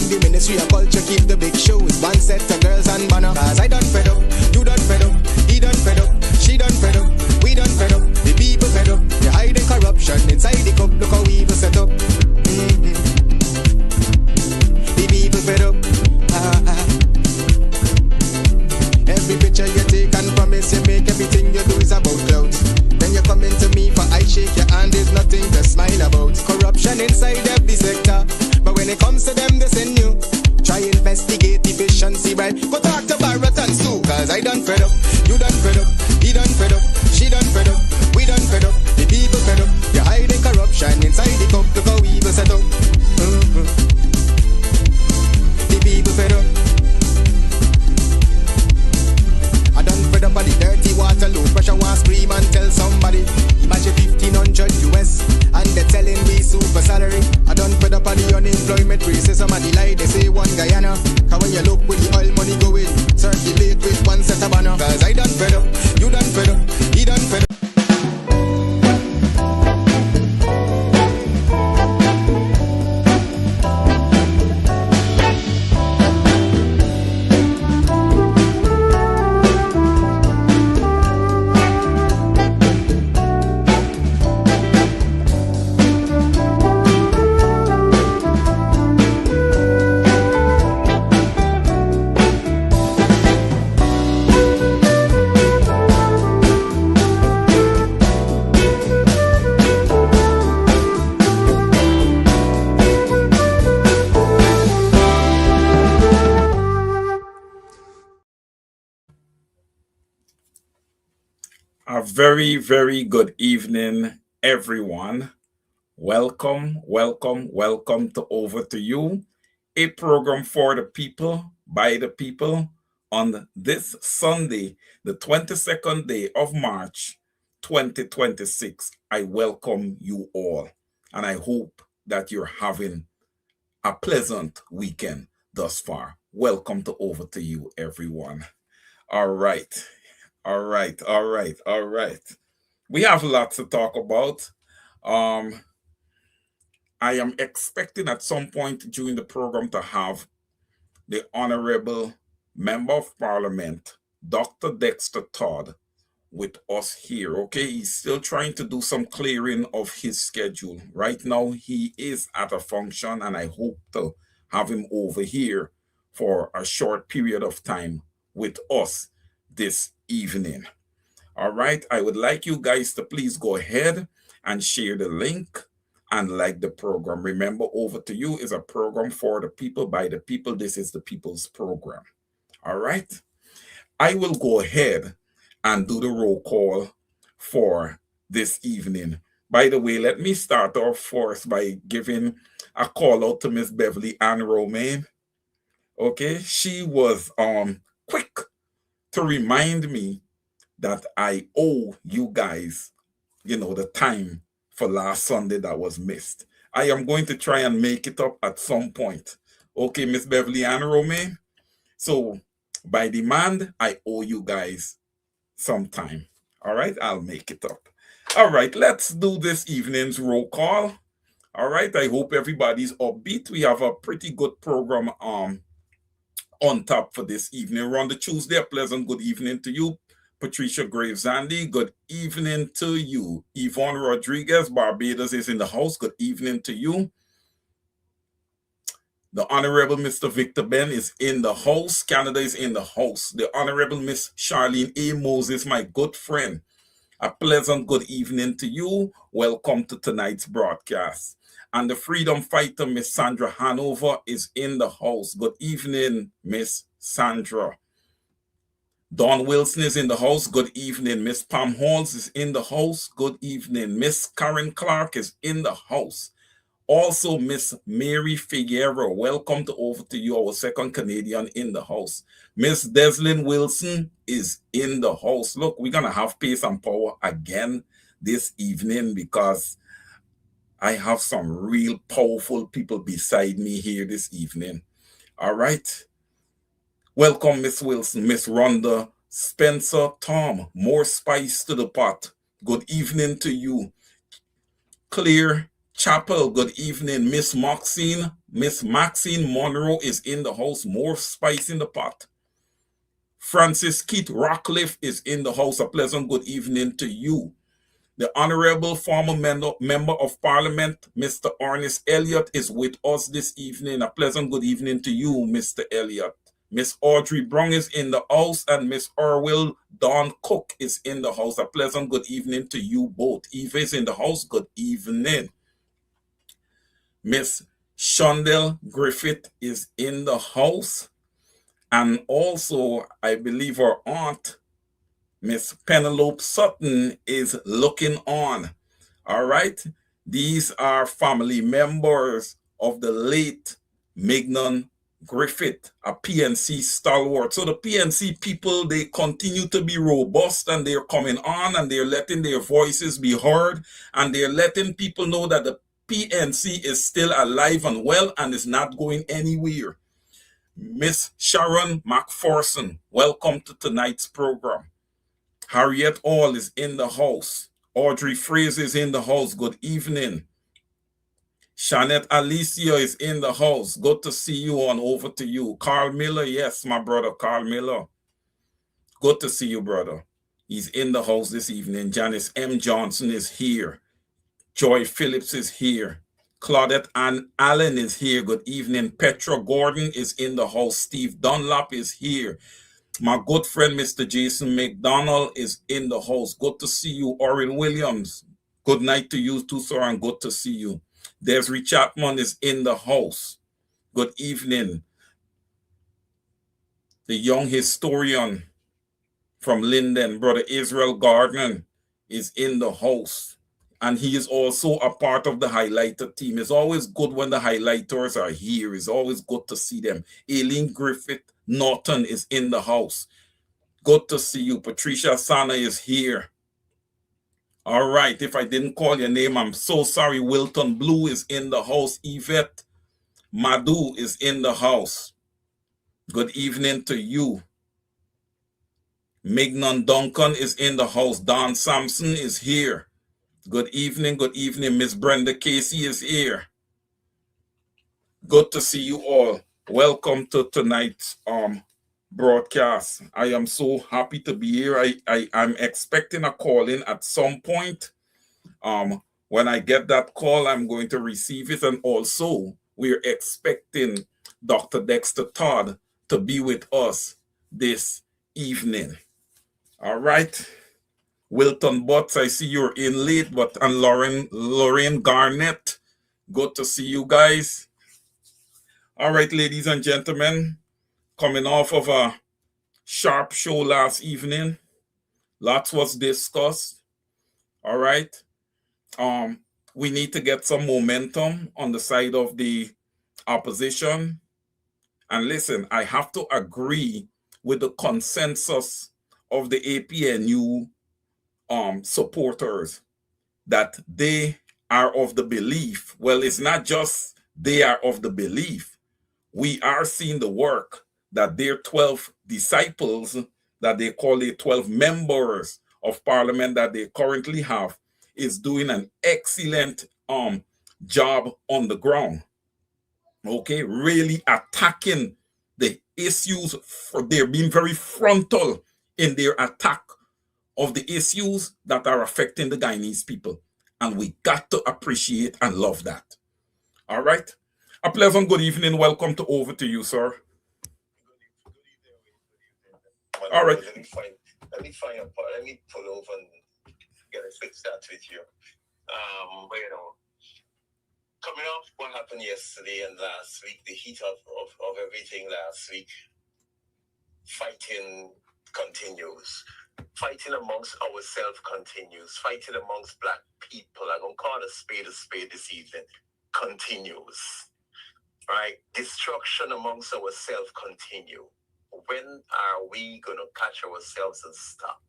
the Ministry of Culture keep the big shows. One set of girls and banner. Cause I done fed up, you done fed up, he done fed up, she done fed up, we done fed up, the people fed up. They hiding corruption inside the cup, look how we evil set up. The people fed up. Every picture you take and promise you make, everything you do is about clout. Then you come into me for I shake your hand, there's nothing to smile about. Corruption inside every sector, but when it comes to them they send you. Try investigate efficiency, right? Go talk to Baratans too. Cause I done fed up, you done fed up, he done fed up, she done fed up, we done fed up, the people fed up. You're hiding corruption inside the cup, look how evil set up. The people fed up. I done fed up on the dirty water, low pressure, want scream and tell somebody. Imagine 1500 US and they're telling me super salary. I done fed up on the unemployment racism and the lie they say one Guyana. Cause when you look with the oil money going, circulate with one set of banner. Cause I done fed up, you done fed up, he done fed up. A very, very good evening, everyone. Welcome to Over to You, a program for the people, by the people, on this Sunday, the 22nd day of March, 2026. I welcome you all, and I hope that you're having a pleasant weekend thus far. Welcome to Over to You, everyone. All right. We have lots to talk about. I am expecting at some point during the program to have the Honorable Member of Parliament, Dr. Dexter Todd, with us here. Okay, he's still trying to do some clearing of his schedule. Right now, he is at a function, and I hope to have him over here for a short period of time with us this evening. All right, I would like you guys to please go ahead and share the link and like the program. Remember, Over to You is a program for the people, by the people. This is the people's program. All right, I will go ahead and do the roll call for this evening. By the way, let me start off first by giving a call out to Miss Beverly Ann Romaine. Okay, she was quick to remind me that I owe you guys, the time for last Sunday that was missed. I am going to try and make it up at some point. Okay, Miss Beverly Ann Romaine. So by demand, I owe you guys some time. All right, I'll make it up. All right, let's do this evening's roll call. All right, I hope everybody's upbeat. We have a pretty good program on top for this evening. We're on the Tuesday. A pleasant good evening to you. Patricia Graves-Andy, good evening to you. Yvonne Rodriguez, Barbados is in the house. Good evening to you. The Honorable Mr. Victor Ben is in the house. Canada is in the house. The Honorable Miss Charlene A. Moses, my good friend. A pleasant good evening to you. Welcome to tonight's broadcast. And the freedom fighter, Miss Sandra Hanover, is in the house. Good evening, Miss Sandra. Don Wilson is in the house. Good evening. Miss Pam Halls is in the house. Good evening. Miss Karen Clark is in the house. Also, Miss Mary Figueroa, welcome to Over to You, our second Canadian in the house. Miss Deslyn Wilson is in the house. Look, we're going to have pace and power again this evening because I have some real powerful people beside me here this evening. All right. Welcome, Miss Wilson, Miss Rhonda, Spencer, Tom, more spice to the pot. Good evening to you. Claire Chapel, good evening. Miss Maxine Monroe is in the house. More spice in the pot. Francis Keith Rockcliffe is in the house. A pleasant good evening to you. The Honorable former member of Parliament, Mr. Ernest Elliott, is with us this evening. A pleasant good evening to you, Mr. Elliott. Miss Audrey Brown is in the house, and Miss Orwell Dawn Cook is in the house. A pleasant good evening to you both. Eva is in the house. Good evening. Miss Shondell Griffith is in the house. And also, I believe her aunt, Miss Penelope Sutton, is looking on. All right. These are family members of the late Mignon Griffith, a PNC stalwart. So the PNC people, they continue to be robust, and they're coming on, and they're letting their voices be heard, and they're letting people know that the PNC is still alive and well and is not going anywhere. Miss Sharon McPherson, welcome to tonight's program. Harriet All is in the house. Audrey Fraser is in the house. Good evening. Shanette Alicia is in the house. Good to see you on. Over to you. Carl Miller, yes, my brother, Carl Miller. Good to see you, brother. He's in the house this evening. Janice M. Johnson is here. Joy Phillips is here. Claudette Ann Allen is here. Good evening. Petra Gordon is in the house. Steve Dunlap is here. My good friend, Mr. Jason McDonald, is in the house. Good to see you. Orin Williams, good night to you too, sir, and good to see you. Desiree Chapman is in the house. Good evening. The young historian from Linden, Brother Israel Gardner, is in the house. And he is also a part of the highlighter team. It's always good when the highlighters are here. It's always good to see them. Aileen Griffith Norton is in the house. Good to see you. Patricia Sana is here. All right. If I didn't call your name, I'm so sorry. Wilton Blue is in the house. Yvette Madu is in the house. Good evening to you. Mignon Duncan is in the house. Don Sampson is here. Good evening. Good evening. Miss Brenda Casey is here. Good to see you all. Welcome to tonight's broadcast. I am so happy to be here. I'm expecting a call in at some point. When I get that call, I'm going to receive it. And also, we're expecting Dr. Dexter Todd to be with us this evening. All right. Wilton Butts, I see you're in late, and Lorraine Garnett, good to see you guys. All right, ladies and gentlemen, coming off of a sharp show last evening, lots was discussed. All right. We need to get some momentum on the side of the opposition. And listen, I have to agree with the consensus of the APNU supporters that they are of the belief. Well, it's not just they are of the belief. We are seeing the work that their 12 disciples, that they call the 12 members of parliament that they currently have, is doing an excellent job on the ground. Okay, really attacking the issues. They're being very frontal in their attack of the issues that are affecting the Guyanese people. And we got to appreciate and love that. All right. A pleasant good evening. Welcome to Over to you, sir. Good evening. All right. Let me pull over and get a quick start with you. Coming off what happened yesterday and last week, the heat of everything last week, fighting continues. Fighting amongst ourselves continues. Fighting amongst black people, I'm going to call a spade this evening, continues. Right? Destruction amongst ourselves continue. When are we going to catch ourselves and stop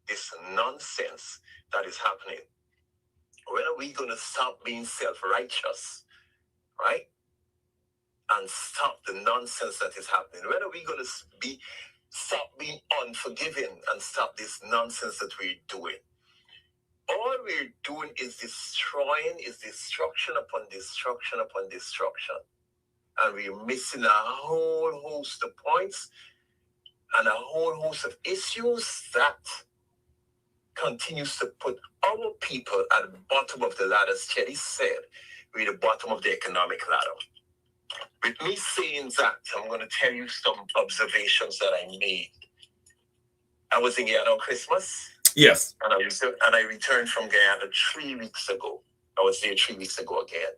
this nonsense that is happening? When are we going to stop being self-righteous, right? And stop the nonsense that is happening? When are we going to stop being unforgiving and stop this nonsense that we're doing? all we're doing is destruction upon destruction upon destruction. And we're missing a whole host of points and a whole host of issues that continues to put our people at the bottom of the ladder. As Chetty said, we're the bottom of the economic ladder. With me saying that, I'm going to tell you some observations that I made. I was in Guyana on Christmas. Yes. And I returned from Guyana 3 weeks ago. I was there 3 weeks ago again.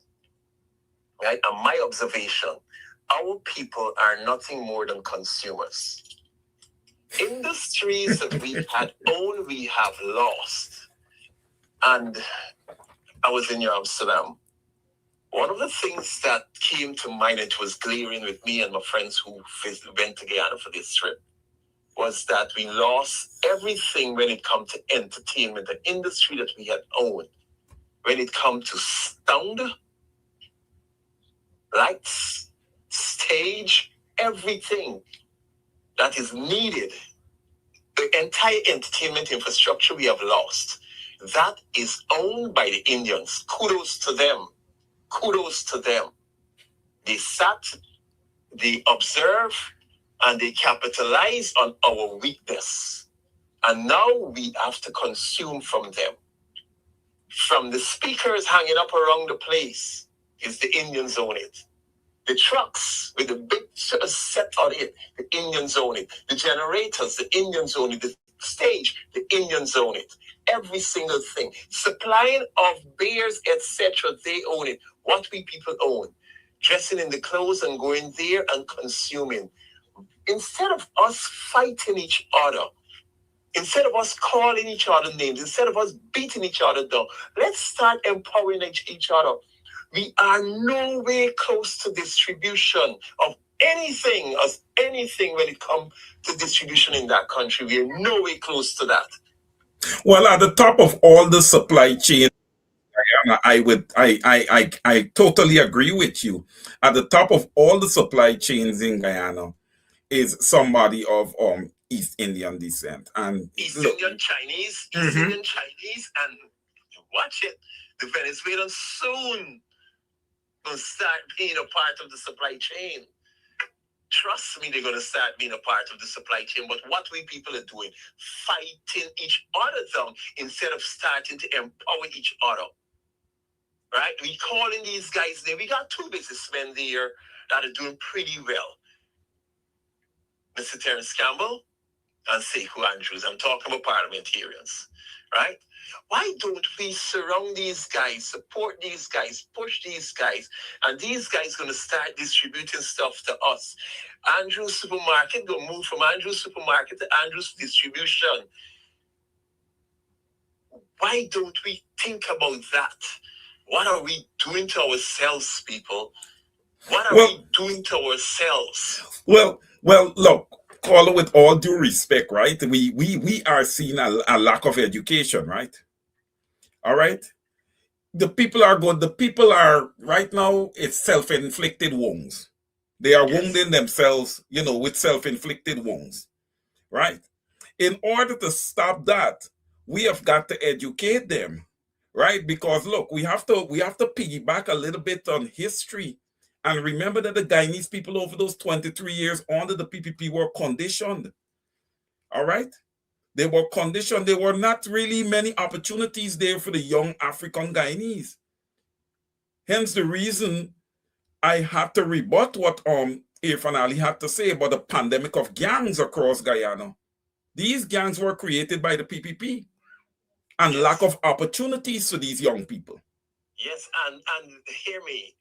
Right? And my observation, our people are nothing more than consumers. Industries that we had owned, we have lost. And I was in Amsterdam. One of the things that came to mind, it was glaring with me and my friends who went to Guyana for this trip, was that we lost everything when it comes to entertainment, the industry that we had owned. When it comes to sound, lights, stage, everything that is needed, the entire entertainment infrastructure we have lost. That is owned by the Indians. Kudos to them. Kudos to them. They sat, they observe, and they capitalize on our weakness. And now we have to consume from them. From the speakers hanging up around the place, is the Indians own it. The trucks with the big set on it, the Indians own it. The generators, the Indians own it. The stage, the Indians own it. Every single thing. Supplying of beers, etc., they own it. What we people own. Dressing in the clothes and going there and consuming. Instead of us fighting each other, instead of us calling each other names, instead of us beating each other down, let's start empowering each other. We are nowhere close to distribution of anything when it comes to distribution in that country. We are nowhere close to that. Well, at the top of all the supply chain, I totally agree with you. At the top of all the supply chains in Guyana is somebody of East Indian descent. And East Indian Chinese, and watch it. The Venezuelans soon will start being a part of the supply chain. Trust me, they're going to start being a part of the supply chain. But what we people are doing, fighting each other down instead of starting to empower each other. Right? We calling these guys there. We got 2 businessmen there that are doing pretty well. Mr. Terence Campbell and Sekou Andrews. I'm talking about parliamentarians. Right? Why don't we surround these guys, support these guys, push these guys, and these guys going to start distributing stuff to us? Andrews Supermarket going to move from Andrews Supermarket to Andrews Distribution. Why don't we think about that? What are we doing to ourselves, people? What are we doing to ourselves? Well, look, Caller, with all due respect, right? We are seeing a lack of education, right? All right. The people are good. The people are right now, it's self-inflicted wounds. They are wounding themselves, with self-inflicted wounds. Right? In order to stop that, we have got to educate them. Right? Because look, we have to piggyback a little bit on history. And remember that the Guyanese people over those 23 years under the PPP were conditioned. All right? They were conditioned. There were not really many opportunities there for the young African Guyanese. Hence the reason I had to rebut what Irfan Ali had to say about the pandemic of gangs across Guyana. These gangs were created by the PPP and lack of opportunities for these young people. Yes, and hear me.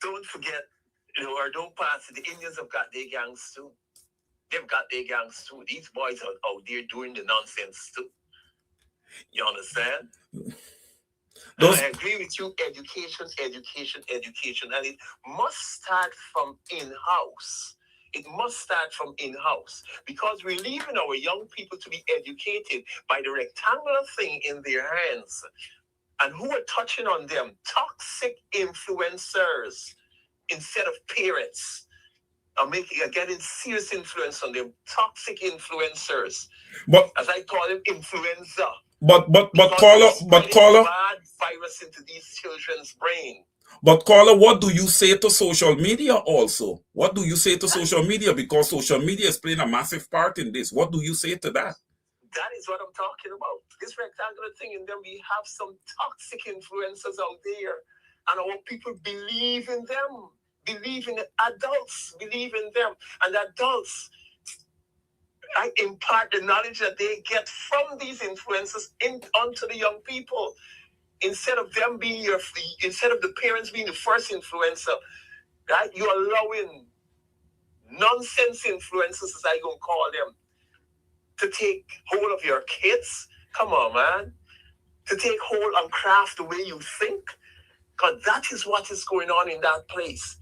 Don't forget, or don't pass it. The Indians have got their gangs too. They've got their gangs too. These boys are out there doing the nonsense too. You understand? I agree with you. Education. And it must start from in-house. It must start from in-house. Because we're leaving our young people to be educated by the rectangular thing in their hands. And who are touching on them? Toxic influencers instead of parents. Getting serious influence on them. Toxic influencers. But, as I call them, influenza. But Because caller, you're but spreading caller, bad virus into these children's brain. but caller, what do you say to social media also? What do you say to social media? Because social media is playing a massive part in this. What do you say to that? That is what I'm talking about. This rectangular thing, and then we have some toxic influencers out there, and our people believe in them, believe in adults, believe in them, and adults impart the knowledge that they get from these influencers onto the young people. Instead of them being instead of the parents being the first influencer, right? You're allowing nonsense influencers, as I gonna call them, to take hold of your kids. Come on, man. To take hold and craft the way you think. Because that is what is going on in that place.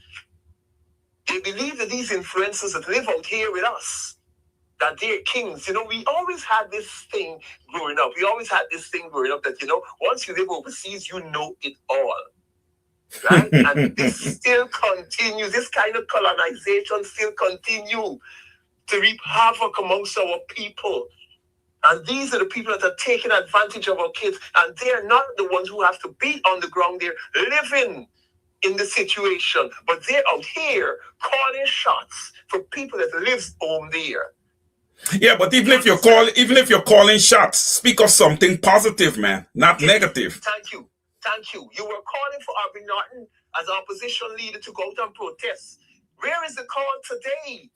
They believe that these influencers that live out here with us, that they're kings. You know, we always had this thing growing up. We always had this thing growing up that, you know, once you live overseas, you know it all. Right? And this still continues. This kind of colonization still continues to reap havoc amongst our people. And these are the people that are taking advantage of our kids. And they're not the ones who have to be on the ground there living in the situation. But they're out here calling shots for people that live home there. Yeah, but even if you're calling shots, speak of something positive, man, not negative. Thank you. You were calling for Aubrey Norton as opposition leader to go out and protest. Where is the call today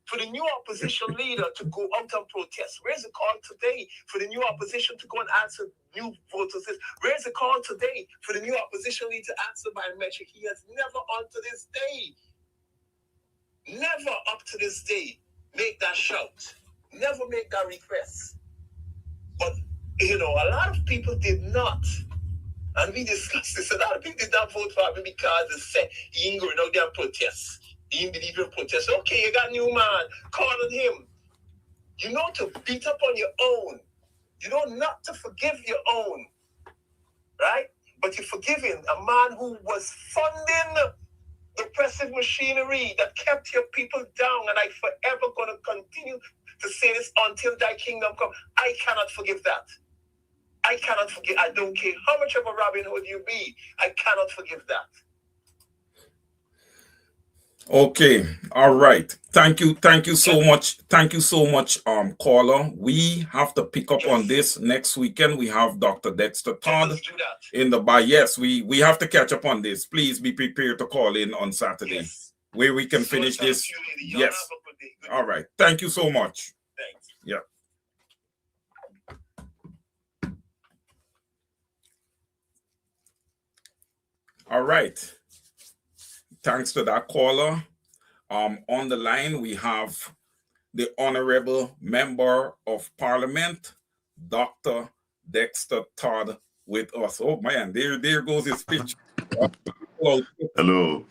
for the new opposition leader to go out and protest? Where's the call today for the new opposition to go and answer new voters? Where's the call today for the new opposition leader to answer biometric? He has never unto this day make that shout. Never make that request. But, you know, a lot of people did not. And we discussed this. A lot of people did not vote for him because they said he ain't going out there and protest. He ain't believe in protest. Okay, you got a new man. Call on him. You know to beat up on your own. You know not to forgive your own. Right? But you're forgiving a man who was funding the oppressive machinery that kept your people down. And I forever going to continue to say this until thy kingdom come. I cannot forgive that. I cannot forgive. I don't care how much of a Robin Hood you be. I cannot forgive that. Okay, all right. Thank you so much. Thank you so much, caller. We have to pick up on this next weekend. We have Dr. Dexter Todd in the bar. Yes, we have to catch up on this. Please be prepared to call in on Saturday where we can finish this. Yes. All right. Thank you so much. Thanks. Yeah. All right. Thanks to that caller. On the line, we have the Honorable Member of Parliament, Dr. Dexter Todd, with us. Oh man, there goes his speech. Hello.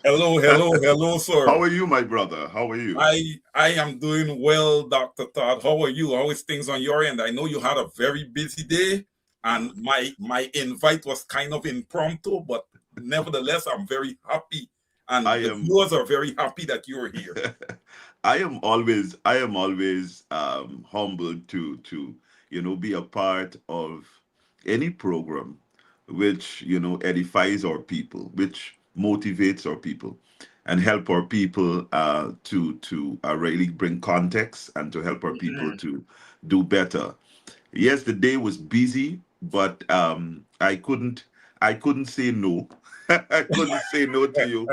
Hello, sir. How are you, my brother? How are you? I am doing well, Dr. Todd. How are you? How is things on your end? I know you had a very busy day, and my invite was kind of impromptu, but nevertheless, I'm very happy, and the viewers are very happy that you're here. I am always humbled to be a part of any program which edifies our people, which motivates our people, and help our people to really bring context and to help our people to do better. Yes, the day was busy, but I couldn't say no. I couldn't say no to you.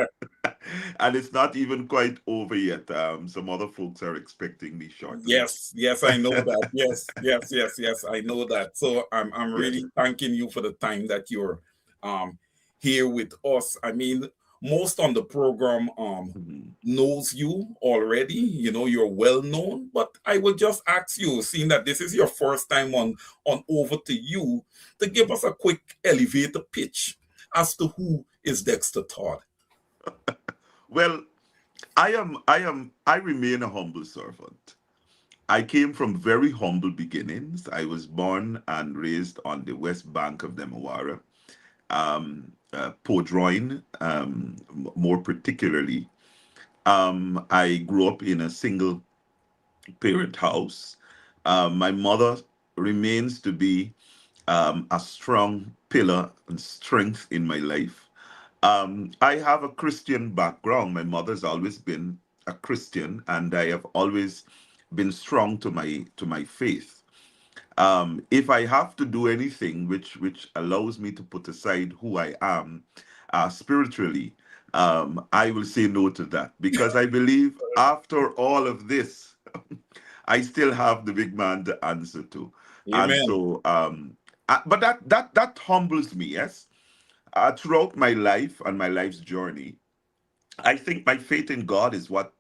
And it's not even quite over yet. Some other folks are expecting me shortly. Yes, I know that. Yes, I know that. So I'm really thanking you for the time that you're here with us. I mean, most on the program knows you already. You know, you're well known, but I will just ask you, seeing that this is your first time on Over to You, to give us a quick elevator pitch as to who is Dexter Todd. Well, I remain a humble servant. I came from very humble beginnings. I was born and raised on the west bank of the Mawara, Port-Royne, more particularly. I grew up in a single parent house. My mother remains to be a strong pillar and strength in my life. I have a Christian background. My mother's always been a Christian, and I have always been strong to my faith. If I have to do anything which allows me to put aside who I am spiritually, I will say no to that, because I believe after all of this, I still have the big man to answer to. And Amen. so, but that humbles me. Yes, throughout my life and my life's journey, I think my faith in God is what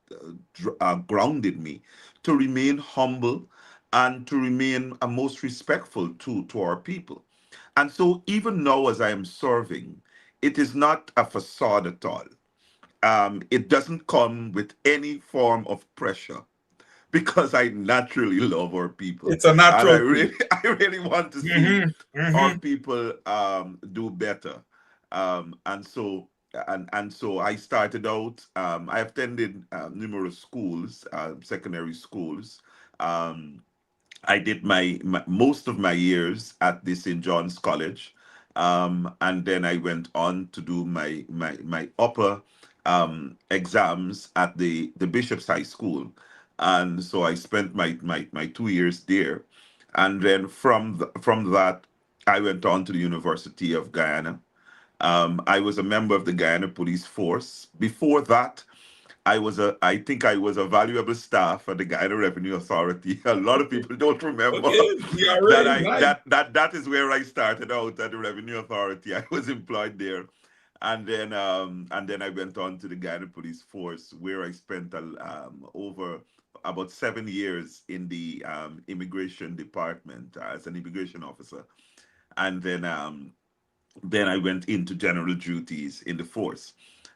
grounded me to remain humble and to remain most respectful to our people. And so, even now, as I am serving, it is not a facade at all. It doesn't come with any form of pressure, because I naturally love our people, It's a and I natural thing. really, I really want to see Hmm. our Hmm. people do better. And so I started out. I attended numerous schools, secondary schools. Um, I did my most of my years at the St. John's College, and then I went on to do my upper exams at the Bishop's High School, and so I spent my 2 years there, and then from that I went on to the University of Guyana. I was a member of the Guyana Police Force. Before that, I think I was a valuable staff at the Guyana Revenue Authority. A lot of people don't remember Okay, that DRA, nice. that is where I started out at the Revenue Authority. I was employed there, and then I went on to the Guyana Police Force, where I spent over about 7 years in the immigration department as an immigration officer, and then I went into general duties in the force.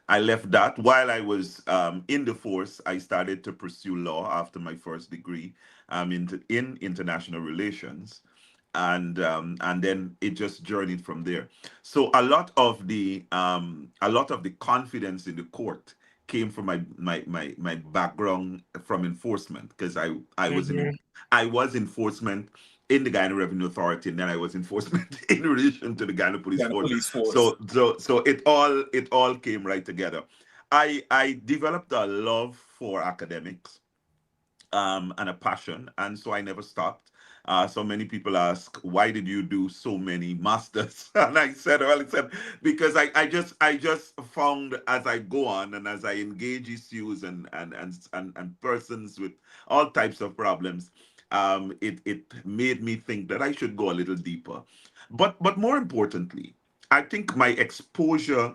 I left that. While I was in the force, I started to pursue law after my first degree in international relations, and then it just journeyed from there. So a lot of the confidence in the court came from my background from enforcement, because Hmm. I was enforcement in the Guyana Revenue Authority, and then I was enforcement in relation to the Guyana Police Then the Force. police force. So it all came right together. I developed a love for academics, and a passion, and so I never stopped. So many people ask, why did you do so many masters? And I said, well, I said because I just found, as I go on and as I engage issues and persons with all types of problems, it made me think that I should go a little deeper. But more importantly, I think my exposure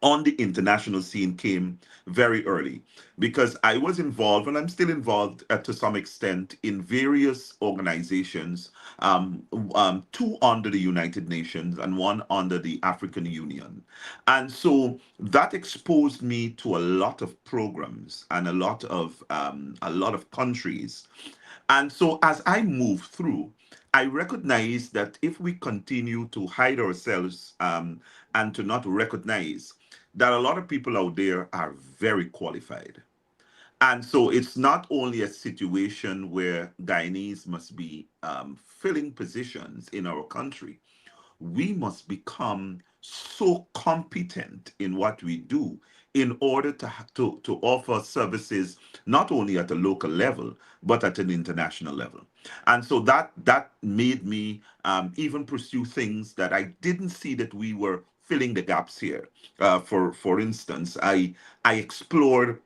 on the international scene came very early, because I was involved, and I'm still involved to some extent, in various organizations, two under the United Nations and one under the African Union. And so that exposed me to a lot of programs and a lot of countries. And so as I move through, I recognize that if we continue to hide ourselves, and to not recognize that a lot of people out there are very qualified. And so it's not only a situation where Guyanese must be filling positions in our country. We must become so competent in what we do in order to offer services not only at a local level but at an international level. And so that made me even pursue things that I didn't see that we were filling the gaps here. For instance, I explored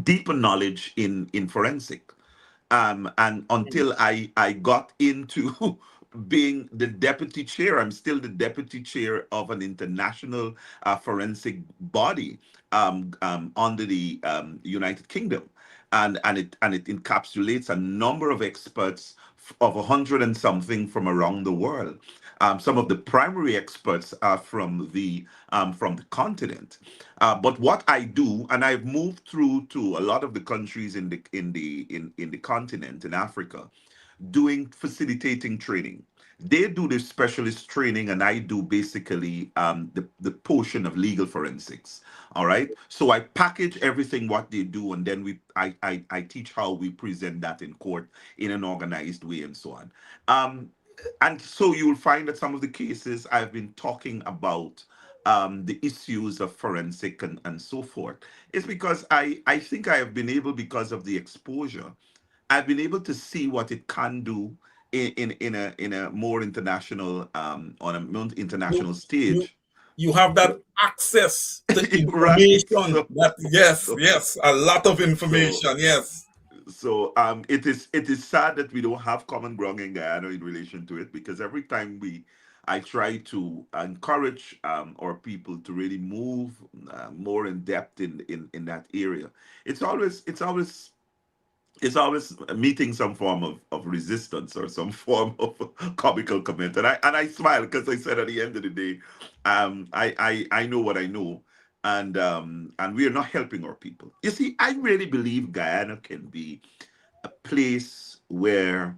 deeper knowledge in forensic, and until I got into being the deputy chair. I'm still the deputy chair of an international forensic body, under the United Kingdom, and it encapsulates a number of experts of 100 and something from around the world. Some of the primary experts are from the continent. But what I do, and I've moved through to a lot of the countries in the continent in Africa, doing facilitating training. They do the specialist training, and I do basically the portion of legal forensics. All right. So I package everything what they do, and then I teach how we present that in court in an organized way and so on. And so you will find that some of the cases I've been talking about the issues of forensic and so forth. It's because I think I have been able, because of the exposure, I've been able to see what it can do in a more international on a more You international you stage. you have that So, access to right. information. That yes, So yes, a lot of so information. Yes. it is sad that we don't have common ground in Guyana in relation to it, because every time I try to encourage our people to really move more in depth in that area. It's always meeting some form of resistance or some form of comical comment, and I smile, because I said, at the end of the day, I know what I know, and we are not helping our people. You see, I really believe Guyana can be a place where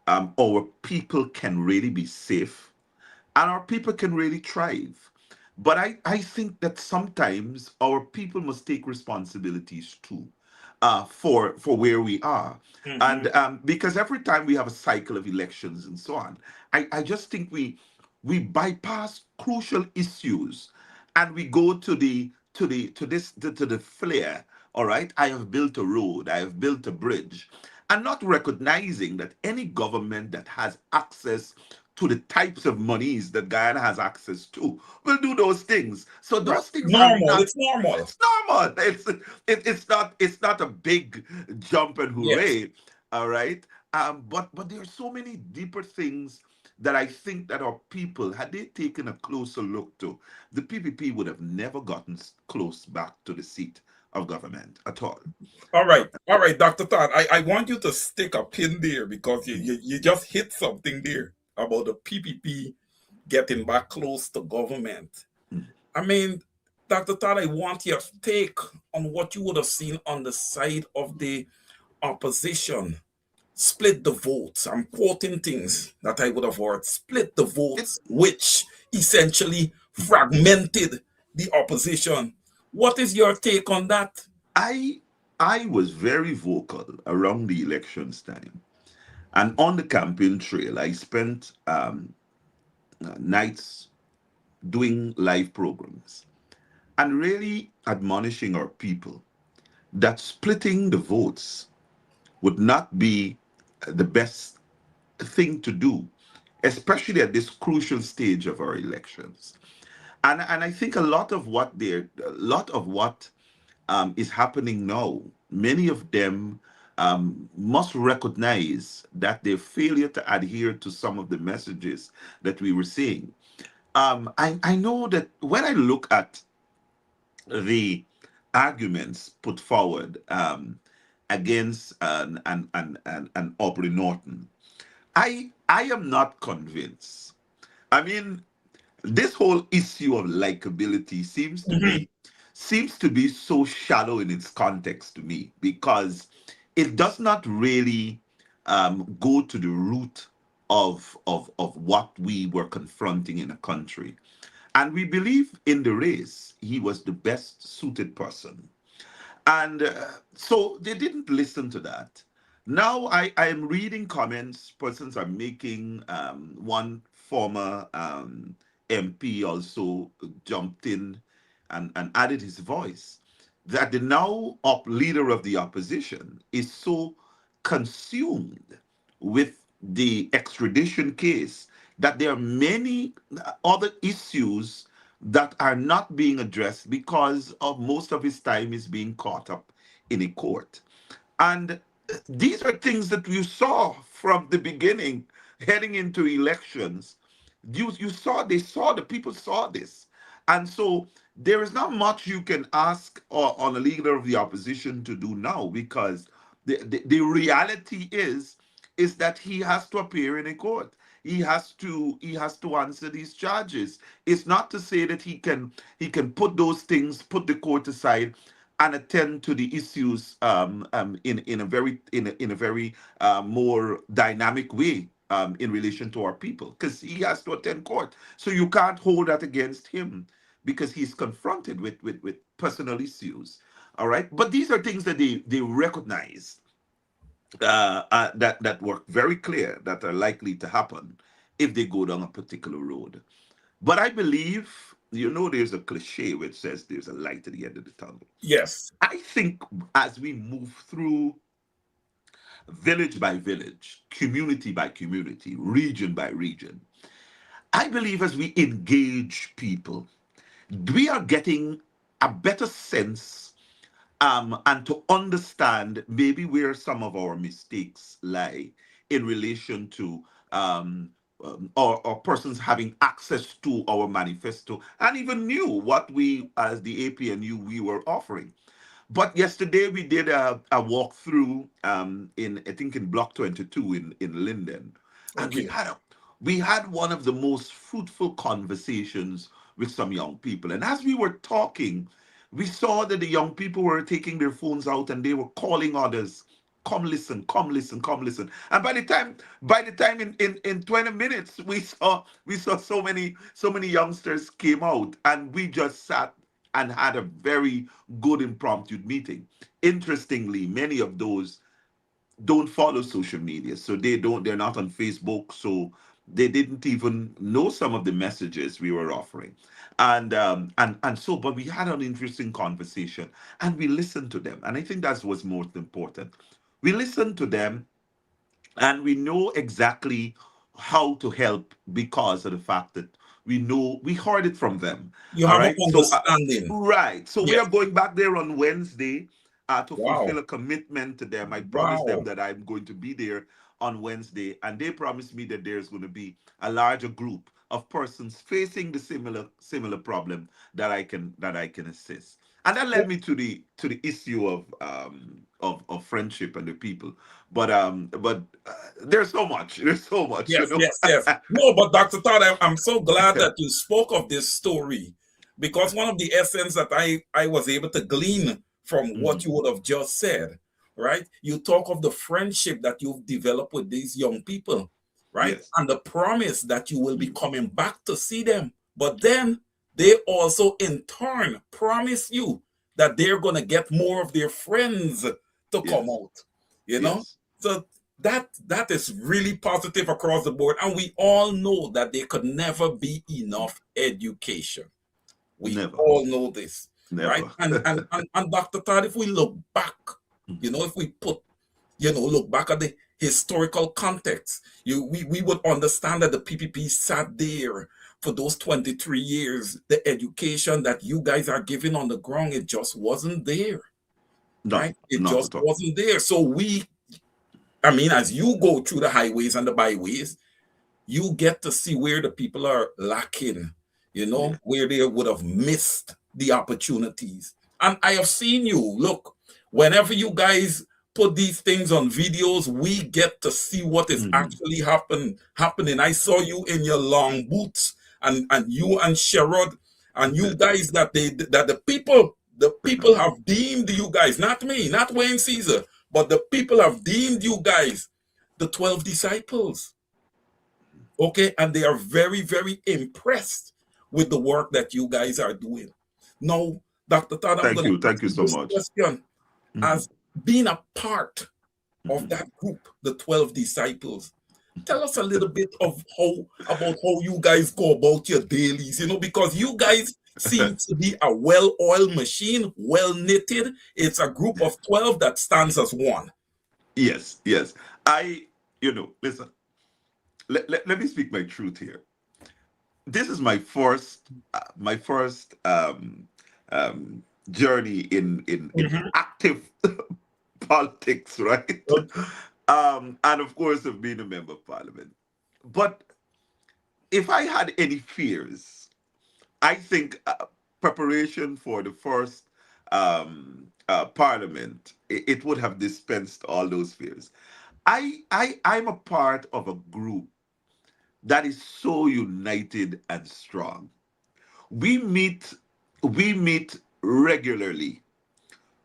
our people can really be safe, and our people can really thrive. But I think that sometimes our people must take responsibilities too, for where we are. And Mhm. because every time we have a cycle of elections and so on, I just think we bypass crucial issues, and we go to the flair. All right, I have built a road, I have built a bridge, and not recognizing that any government that has access to the types of monies that Guyana has access to will do those things. So Right. those things are Normal. not. It's normal. It's normal. It's not a big jump and Yes. hooray. All right. But there are so many deeper things that I think that our people, had they taken a closer look to, the PPP would have never gotten close back to the seat of government at all. All right, Dr. Todd. I want you to stick a pin there because you just hit something there about the PPP getting back close to government. Mm. I mean, Dr. Todd, I want your take on what you would have seen on the side of the opposition. Split the votes. I'm quoting things that I would have heard. Split the It, votes, which essentially fragmented the opposition. What is your take on that? I I was very vocal around the elections time, and on the campaign trail, I spent nights doing live programs and really admonishing our people that splitting the votes would not be the best thing to do, especially at this crucial stage of our elections. And I think a lot of what is happening now, many of them must recognize that their failure to adhere to some of the messages that we were seeing. I know that when I look at the arguments put forward against an Aubrey Norton, I am not convinced. I mean, this whole issue of likability Mhm. seems to be so shallow in its context to me, because it does not really go to the root of what we were confronting in a country. And we believe in the race, he was the best suited person. And so they didn't listen to that. Now I am reading comments persons are making. One former MP also jumped in and added his voice, that the now up leader of the opposition is so consumed with the extradition case that there are many other issues that are not being addressed, because of most of his time is being caught up in a court. And these are things that you saw from the beginning, heading into elections. You saw, the people saw this. And so there is not much you can ask on a leader of the opposition to do now, because the reality is that he has to appear in a court. He has to answer these charges. It's not to say that he can put those things, put the court aside, and attend to the issues in a very more dynamic way. in relation to our people, because he has to attend court. So you can't hold that against him because he's confronted with personal issues. All right. But these are things that they recognize, that were very clear, that are likely to happen if they go down a particular road. But I believe, there's a cliche which says there's a light at the end of the tunnel. Yes. I think as we move through village by village, community by community, region by region, I believe as we engage people, we are getting a better sense, and to understand maybe where some of our mistakes lie in relation to, or persons having access to our manifesto and even knew what we as the APNU we were offering. But yesterday we did a walkthrough, in, I think, in Block 22 in Linden, and Okay. we had one of the most fruitful conversations with some young people. And as we were talking, we saw that the young people were taking their phones out and they were calling others, come listen, come listen, come listen. And by the time in 20 minutes, we saw so many youngsters came out, and we just sat and had a very good impromptu meeting. Interestingly, many of those don't follow social media, so they're not on Facebook, so they didn't even know some of the messages we were offering. And but we had an interesting conversation, and we listened to them, and I think that's what's most important. We listened to them, and we know exactly how to help because of the fact that we heard it from them. You All have an right, so understanding. right, so we Yes. are going back there on Wednesday, to fulfill Wow. a commitment to them. I promised them Wow. that I'm going to be there on Wednesday, and they promised me that there's going to be a larger group of persons facing the similar problem that I can assist. And that led me to the issue of friendship and the people. But there's so much. Yes, yes, yes. No, but Dr. Todd, I'm so glad that you spoke of this story, because one of the essence that I was able to glean from what Mhm. you would have just said, right? You talk of the friendship that you've developed with these young people, right? Yes. And the promise that you will be Mhm. coming back to see them. But then they also in turn promise you that they're going to get more of their friends to come Yes. out, Yes. So that is really positive across the board, and we all know that there could never be enough education. We Never. all know this, right? Never. And Dr. Todd, if we look back, if we look back at the historical context, we would understand that the PPP sat there for those 23 years. The education that you guys are giving on the ground, it just wasn't there, No, right? It not just at all. wasn't there. So as you go through the highways and the byways, you get to see where the people are lacking, Yeah. where they would have missed the opportunities. And I have seen you. Look, whenever you guys put these things on videos, we get to see what is Mhm. actually happening. I saw you in your long boots, and you and Sherrod, and you guys that the people have deemed you guys, not me, not Wayne Caesar, but the people have deemed you guys the 12 disciples. Okay, and they are very, very impressed with the work that you guys are doing. Now, Dr. Todd, I'm Thank going to you. ask Thank you you so this much. question. Mhm. As being a part of Mhm. that group, the 12 disciples, tell us a little bit about how you guys go about your dailies, because you guys seem to be a well-oiled machine, well knitted. It's a group of 12 that stands as one. Yes, yes. Listen, let me speak my truth here. This is my first um, journey in Mhm. active politics, right? Okay. And of course, of being a member of parliament. But if I had any fears, I think preparation for the first parliament, it would have dispensed all those fears. I'm a part of a group that is so united and strong. We meet we meet regularly.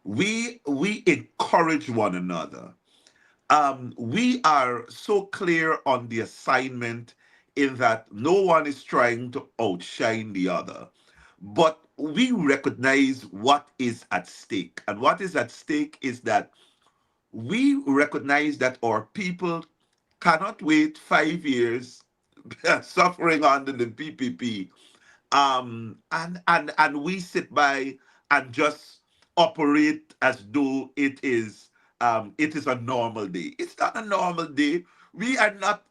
We encourage one another. we are so clear on the assignment in that no one is trying to outshine the other, but we recognize what is at stake. And what is at stake is that we recognize that our people cannot wait 5 years suffering under the PPP, and we sit by and just operate as though it is a normal day. It's not a normal day. We are not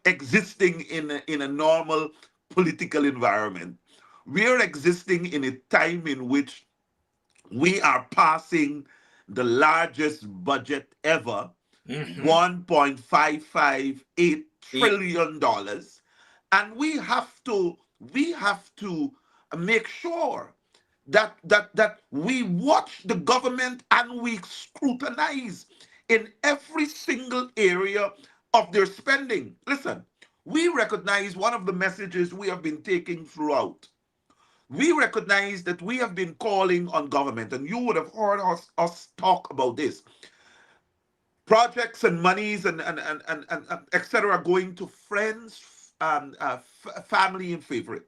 existing in a normal political environment. We are existing in a time in which we are passing the largest budget ever, $1.558 trillion dollars, and we have to make sure that we watch the government and we scrutinize in every single area of their spending. Listen, we recognize one of the messages we have been taking throughout. We recognize that we have been calling on government, and you would have heard us talk about this. Projects and monies and etc. going to friends, family, and favorite.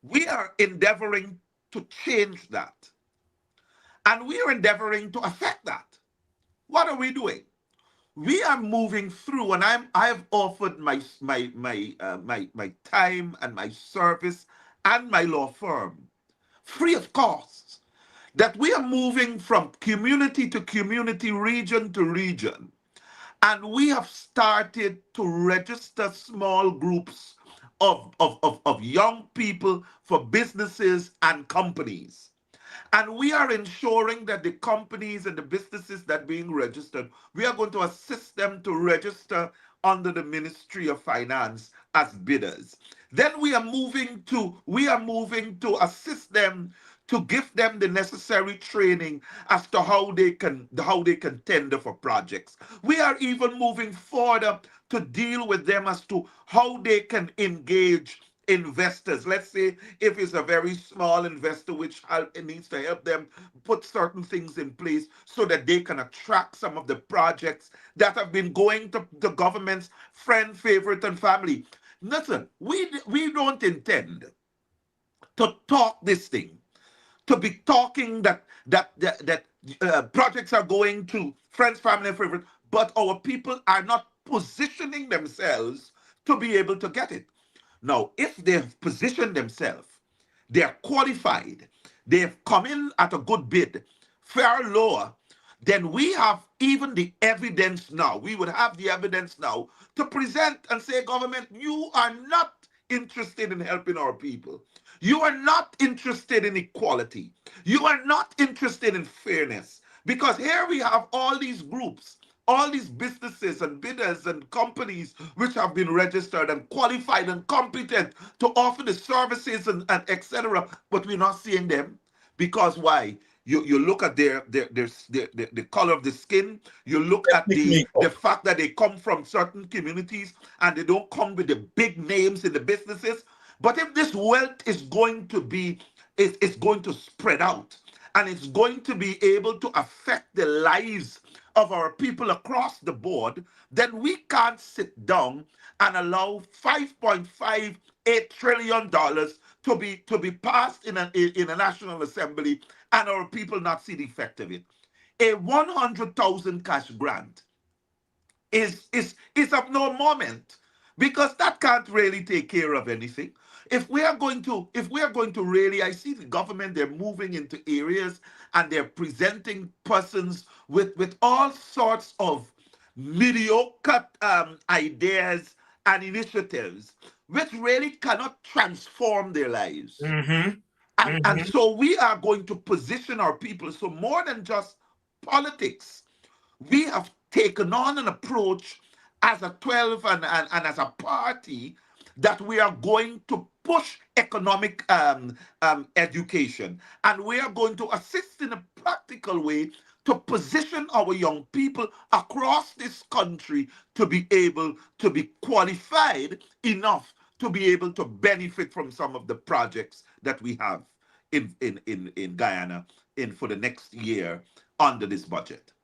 We are endeavoring to change that, and we are endeavoring to affect that. What are we doing? We are moving through, and I have offered my time and my service and my law firm free of cost, that we are moving from community to community, region to region, and we have started to register small groups of young people for businesses and companies. And we are ensuring that the companies and the businesses that are being registered, we are going to assist them to register under the Ministry of Finance as bidders. Then we are moving to assist them, to give them the necessary training as to how they can tender for projects. We are even moving further to deal with them as to how they can engage investors. Let's say if it's a very small investor which needs to help them put certain things in place so that they can attract some of the projects that have been going to the government's friend, favorite, and family. Listen, we don't intend to talk this thing, to be talking that projects are going to friends, family, and favorite, but our people are not positioning themselves to be able to get it. Now, if they've positioned themselves, they're qualified, they've come in at a good bid, fair lower, then we have even the evidence now. We would have the evidence now to present and say, government, you are not interested in helping our people. You are not interested in equality. You are not interested in fairness. Because here we have all these groups, all these businesses and bidders and companies which have been registered and qualified and competent to offer the services and etc. But we're not seeing them. Because why? You look at the color of the skin, you look at the fact that they come from certain communities and they don't come with the big names in the businesses. But if this wealth is going to be, it's going to spread out and it's going to be able to affect the lives of our people across the board, then we can't sit down and allow $5.58 trillion to be passed in a National Assembly and our people not see the effect of it. A 100,000 cash grant is of no moment, because that can't really take care of anything. If we are going to really, I see the government, they're moving into areas and they're presenting persons with all sorts of mediocre ideas and initiatives which really cannot transform their lives. And so we are going to position our people. So more than just politics, we have taken on an approach as a 12 and as a party that we are going to push economic education, and we are going to assist in a practical way to position our young people across this country to be able to be qualified enough to be able to benefit from some of the projects that we have in Guyana for the next year under this budget.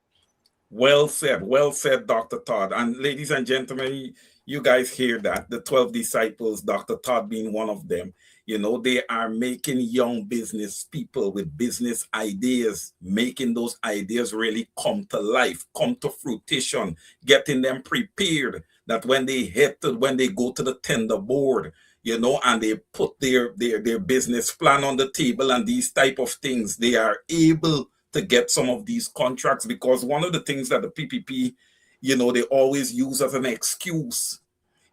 Well said, Dr. Todd. And ladies and gentlemen, you guys hear that. The 12 disciples, Dr. Todd being one of them, they are making young business people with business ideas, making those ideas really come to life, come to fruition, getting them prepared that when they go to the tender board, and they put their business plan on the table and these type of things, they are able to get some of these contracts. Because one of the things that the PPP, they always use as an excuse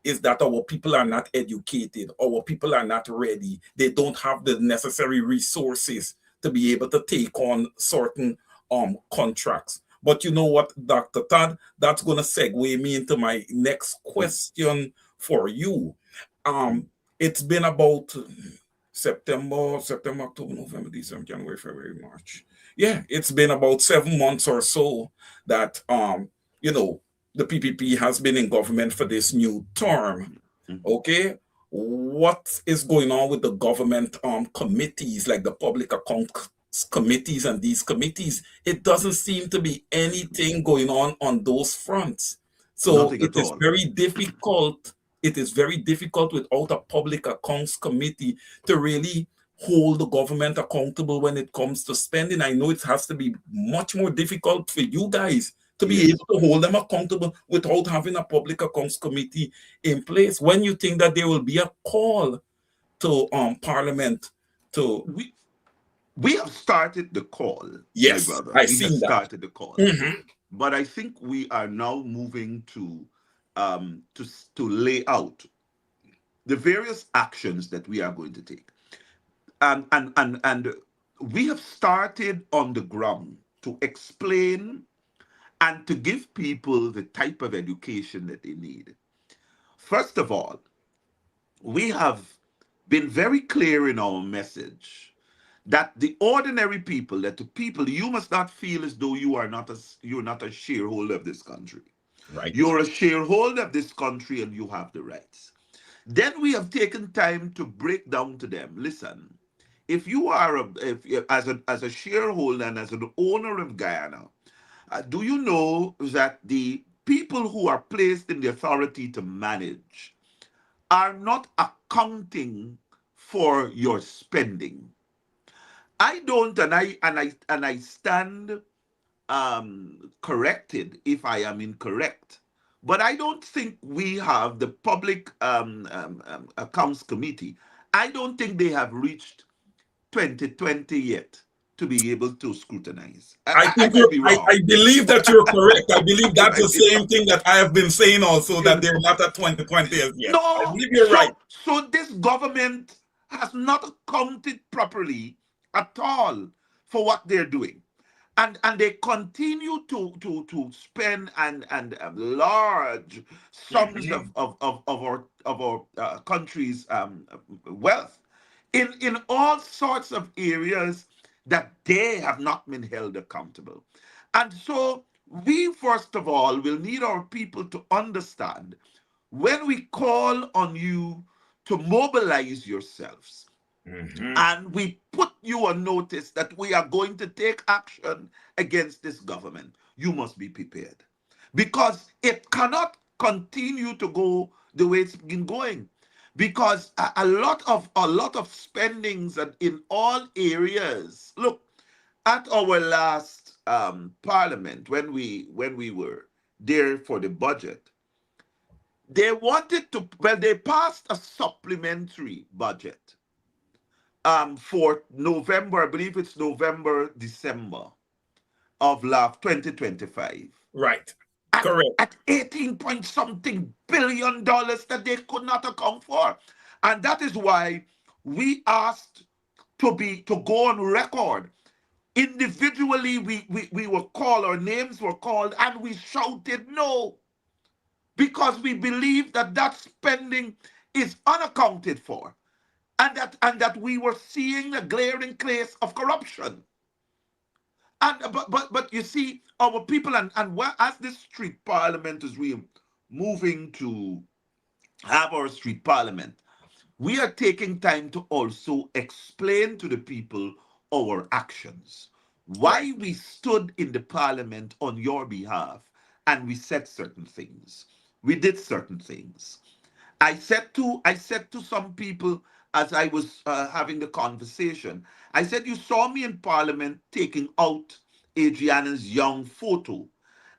is that our people are not educated, our people are not ready, they don't have the necessary resources to be able to take on certain contracts. But you know what, Dr. Todd, that's going to segue me into my next question for you. It's been about September, October, November, December, January, February, March. Yeah, it's been about 7 months or so that the PPP has been in government for this new term. Okay, what is going on with the government committees, like the public accounts committees and these committees? It doesn't seem to be anything going on those fronts. So Nothing at it is all. very difficult. It is very difficult without a public accounts committee to really hold the government accountable when it comes to spending. I know it has to be much more difficult for you guys to be Yes. able to hold them accountable without having a public accounts committee in place. When you think that there will be a call to Parliament to We have started the call, Yes, my brother. I We have seen that. started the call. Mhm. But I think we are now moving to lay out the various actions that we are going to take. And we have started on the ground to explain and to give people the type of education that they need. First of all, we have been very clear in our message that the ordinary people, that the people, you must not feel as though you're not a shareholder of this country. Right. You're a shareholder of this country and you have the rights. Then we have taken time to break down to them, listen, if you are as a shareholder and as an owner of Guyana, do you know that the people who are placed in the authority to manage are not accounting for your spending? I don't, and I stand corrected if I am incorrect. But I don't think we have the Public Accounts Committee. I don't think they have reached 2020 yet to be able to scrutinize. I think might be wrong. I believe that you're correct. I believe that's the might be same thing that I have been saying also, that they're not at 2020 as yet. I No, believe you're right. So this government has not accounted properly at all for what they're doing. And they continue to spend and large sums of our country's wealth in all sorts of areas that they have not been held accountable. And so we first of all will need our people to understand, when we call on you to mobilize yourselves, and we put you on notice that we are going to take action against this government, you must be prepared, because it cannot continue to go the way it's been going, because a lot of spendings in all areas. Look at our last parliament, when we were there for the budget. They wanted to, well, they passed a supplementary budget for November, I believe it's November, December of last 2025. Right. Correct. At 18 point something billion dollars that they could not account for. And that is why we asked to go on record. Individually, we were called, our names were called, and we shouted no, because we believe that spending is unaccounted for, and that we were seeing a glaring case of corruption. And but you see, our people, and as this street parliament is moving to have our street parliament, we are taking time to also explain to the people our actions. why we stood in the parliament on your behalf and we said certain things. We did certain things. I said to some people as I was having the conversation, I said, you saw me in parliament taking out Adriana's young photo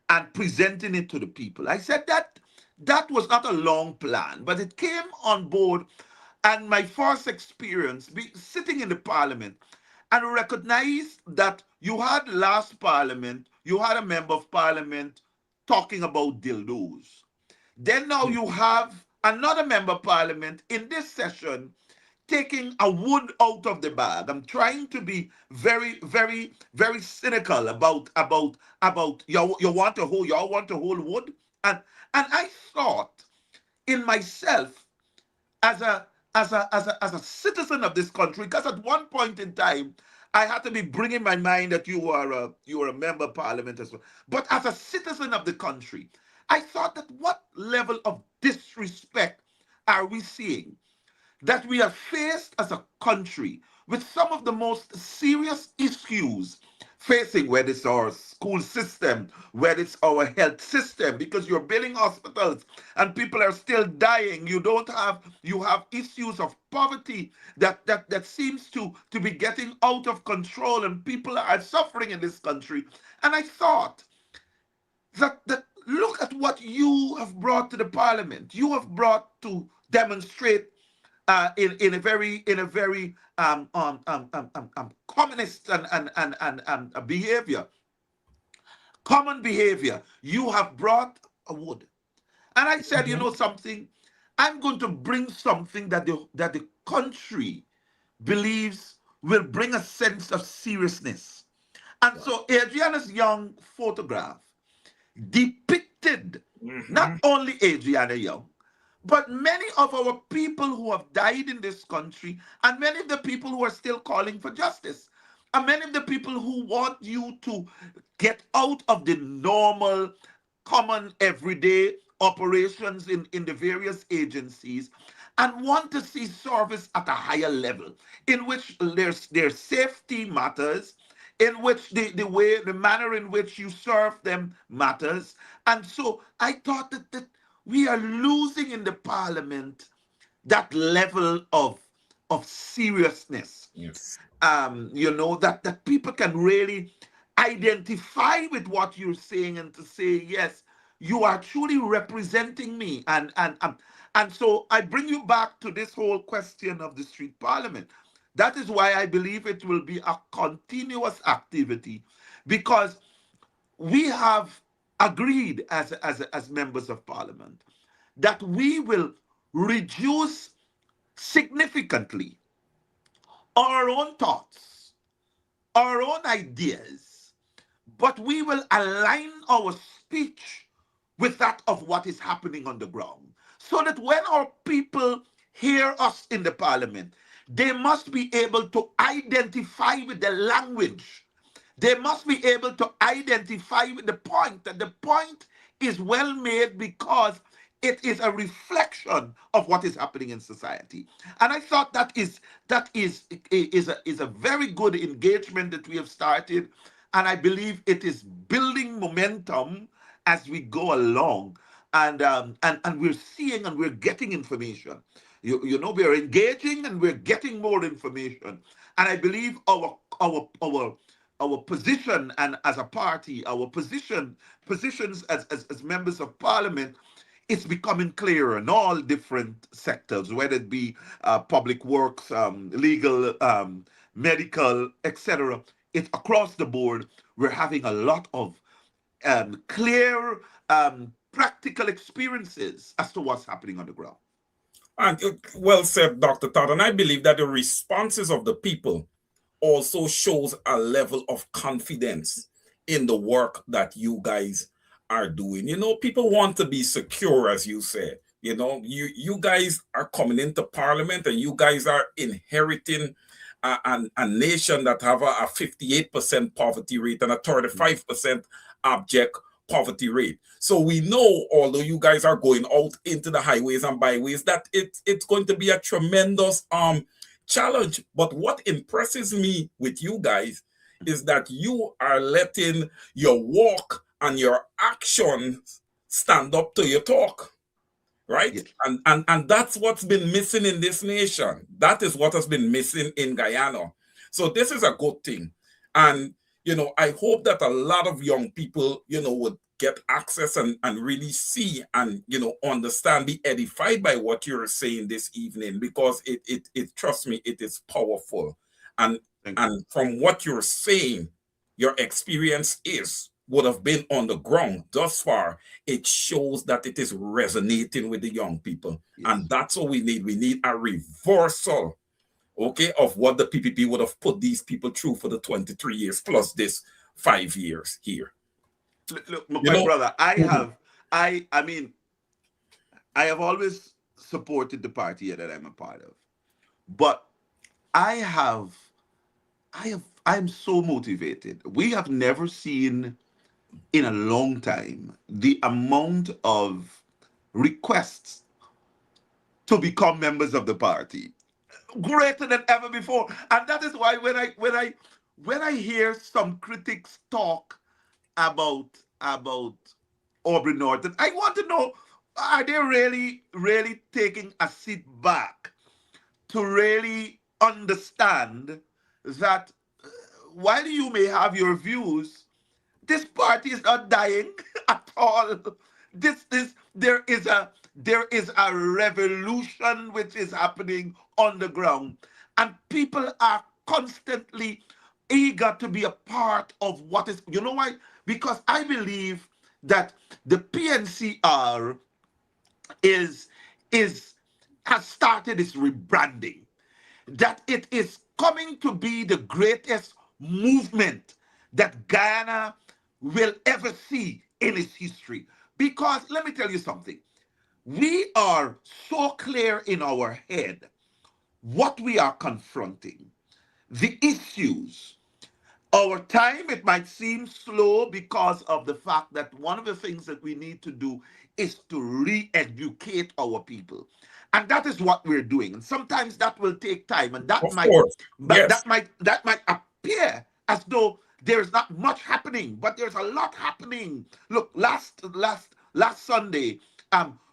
and presenting it to the people. I said that was not a long plan, but it came on board. And my first experience sitting in the parliament and recognize that you had last parliament, you had a member of parliament talking about dildos. Then now you have another member of parliament in this session taking a wood out of the bag. I'm trying to be very, very, very cynical about y'all want to hold wood. And I thought in myself as a citizen of this country, because at one point in time I had to be bringing my mind that you are a member of parliament as well. But as a citizen of the country, I thought that what level of disrespect are we seeing? That we are faced as a country with some of the most serious issues facing, whether it's our school system, whether it's our health system, because you're building hospitals and people are still dying. You have issues of poverty that seems to be getting out of control, and people are suffering in this country. And I thought that look at what you have brought to the parliament. You have brought to demonstrate in a very communist and behavior, common behavior. You have brought a wood, and I said, you know something, I'm going to bring something that the country believes will bring a sense of seriousness. And so Adriana's young photograph depicted not only Adriana Young, but many of our people who have died in this country, and many of the people who are still calling for justice, and many of the people who want you to get out of the normal, common, everyday operations in the various agencies and want to see service at a higher level, in which their safety matters, in which the manner in which you serve them matters. And so I thought that we are losing in the parliament that level of seriousness. Yes. That people can really identify with what you're saying and to say, yes, you are truly representing me. And so I bring you back to this whole question of the street parliament. That is why I believe it will be a continuous activity, because we have agreed as members of parliament that we will reduce significantly our own thoughts, our own ideas, but we will align our speech with that of what is happening on the ground, so that when our people hear us in the parliament, they must be able to identify with the language. They must be able to identify with the point, that the point is well made because it is a reflection of what is happening in society. And I thought that is a very good engagement that we have started, and I believe it is building momentum as we go along, and we're seeing and we're getting information. We're engaging and we're getting more information, and I believe our position, and as a party, our positions as members of parliament, it's becoming clearer in all different sectors, whether it be public works, legal, medical, etc. It's across the board. We're having a lot of clear, practical experiences as to what's happening on the ground. And well said, Dr. Todd. And I believe that the responses of the people also shows a level of confidence in the work that you guys are doing. People want to be secure, as you said. You guys are coming into parliament, and you guys are inheriting a nation that have a 58% poverty rate and a 35% abject poverty rate. So we know, although you guys are going out into the highways and byways, that it's going to be a tremendous challenge. But what impresses me with you guys is that you are letting your walk and your actions stand up to your talk, right? Yes. And that's what's been missing in this nation. That is what has been missing in Guyana. So this is a good thing. And I hope that a lot of young people, would get access and really see and understand, be edified by what you're saying this evening, because it trust me, it is powerful. And Thank you. and from what you're saying, your experience would have been on the ground thus far. It shows that it is resonating with the young people. Yes. And that's what we need. We need a reversal, okay, of what the PPP would have put these people through for the 23 years plus this 5 years here. Look, my brother, I mean, I have always supported the party that I'm a part of, but I'm so motivated. We have never seen in a long time the amount of requests to become members of the party greater than ever before. And that is why when I hear some critics talk about Aubrey Norton, I want to know, are they really taking a seat back to really understand that while you may have your views, this party is not dying at all. There is a revolution which is happening on the ground, and people are constantly eager to be a part of what is. You know why? Because I believe that the PNCR has started its rebranding, that it is coming to be the greatest movement that Guyana will ever see in its history. Because let me tell you something, we are so clear in our head what we are confronting, the issues. Our time, it might seem slow because of the fact that one of the things that we need to do is to re-educate our people. And that is what we're doing. And sometimes that will take time, and that Of might, course, but yes. that might appear as though there's not much happening, but there's a lot happening. Look, last Sunday,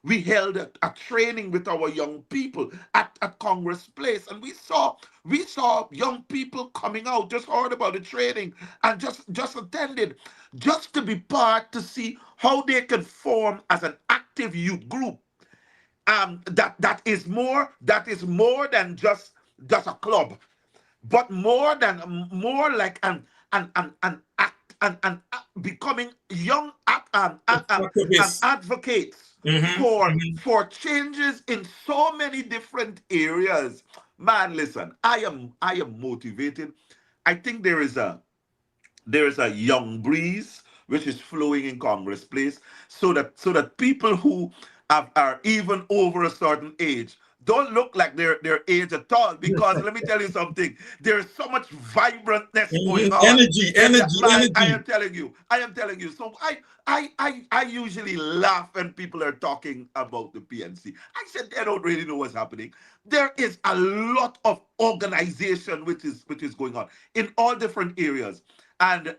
we held a training with our young people at Congress Place, and we saw young people coming out, just heard about the training and just attended, just to be part, to see how they can form as an active youth group. That is more than just a club, but more like an act and becoming young Activists. advocates Mhm, mhm. for changes in so many different areas. Man, listen, I am motivated. I think there is a young breeze which is flowing in Congress Place, so that people who are even over a certain age don't look like their age at all. Because let me tell you something, there's so much vibrantness going on Energy, in that, energy, man. I energy. am telling you. So I usually laugh when people are talking about the PNC. I said they don't really know what's happening. There is a lot of organization which is going on in all different areas, and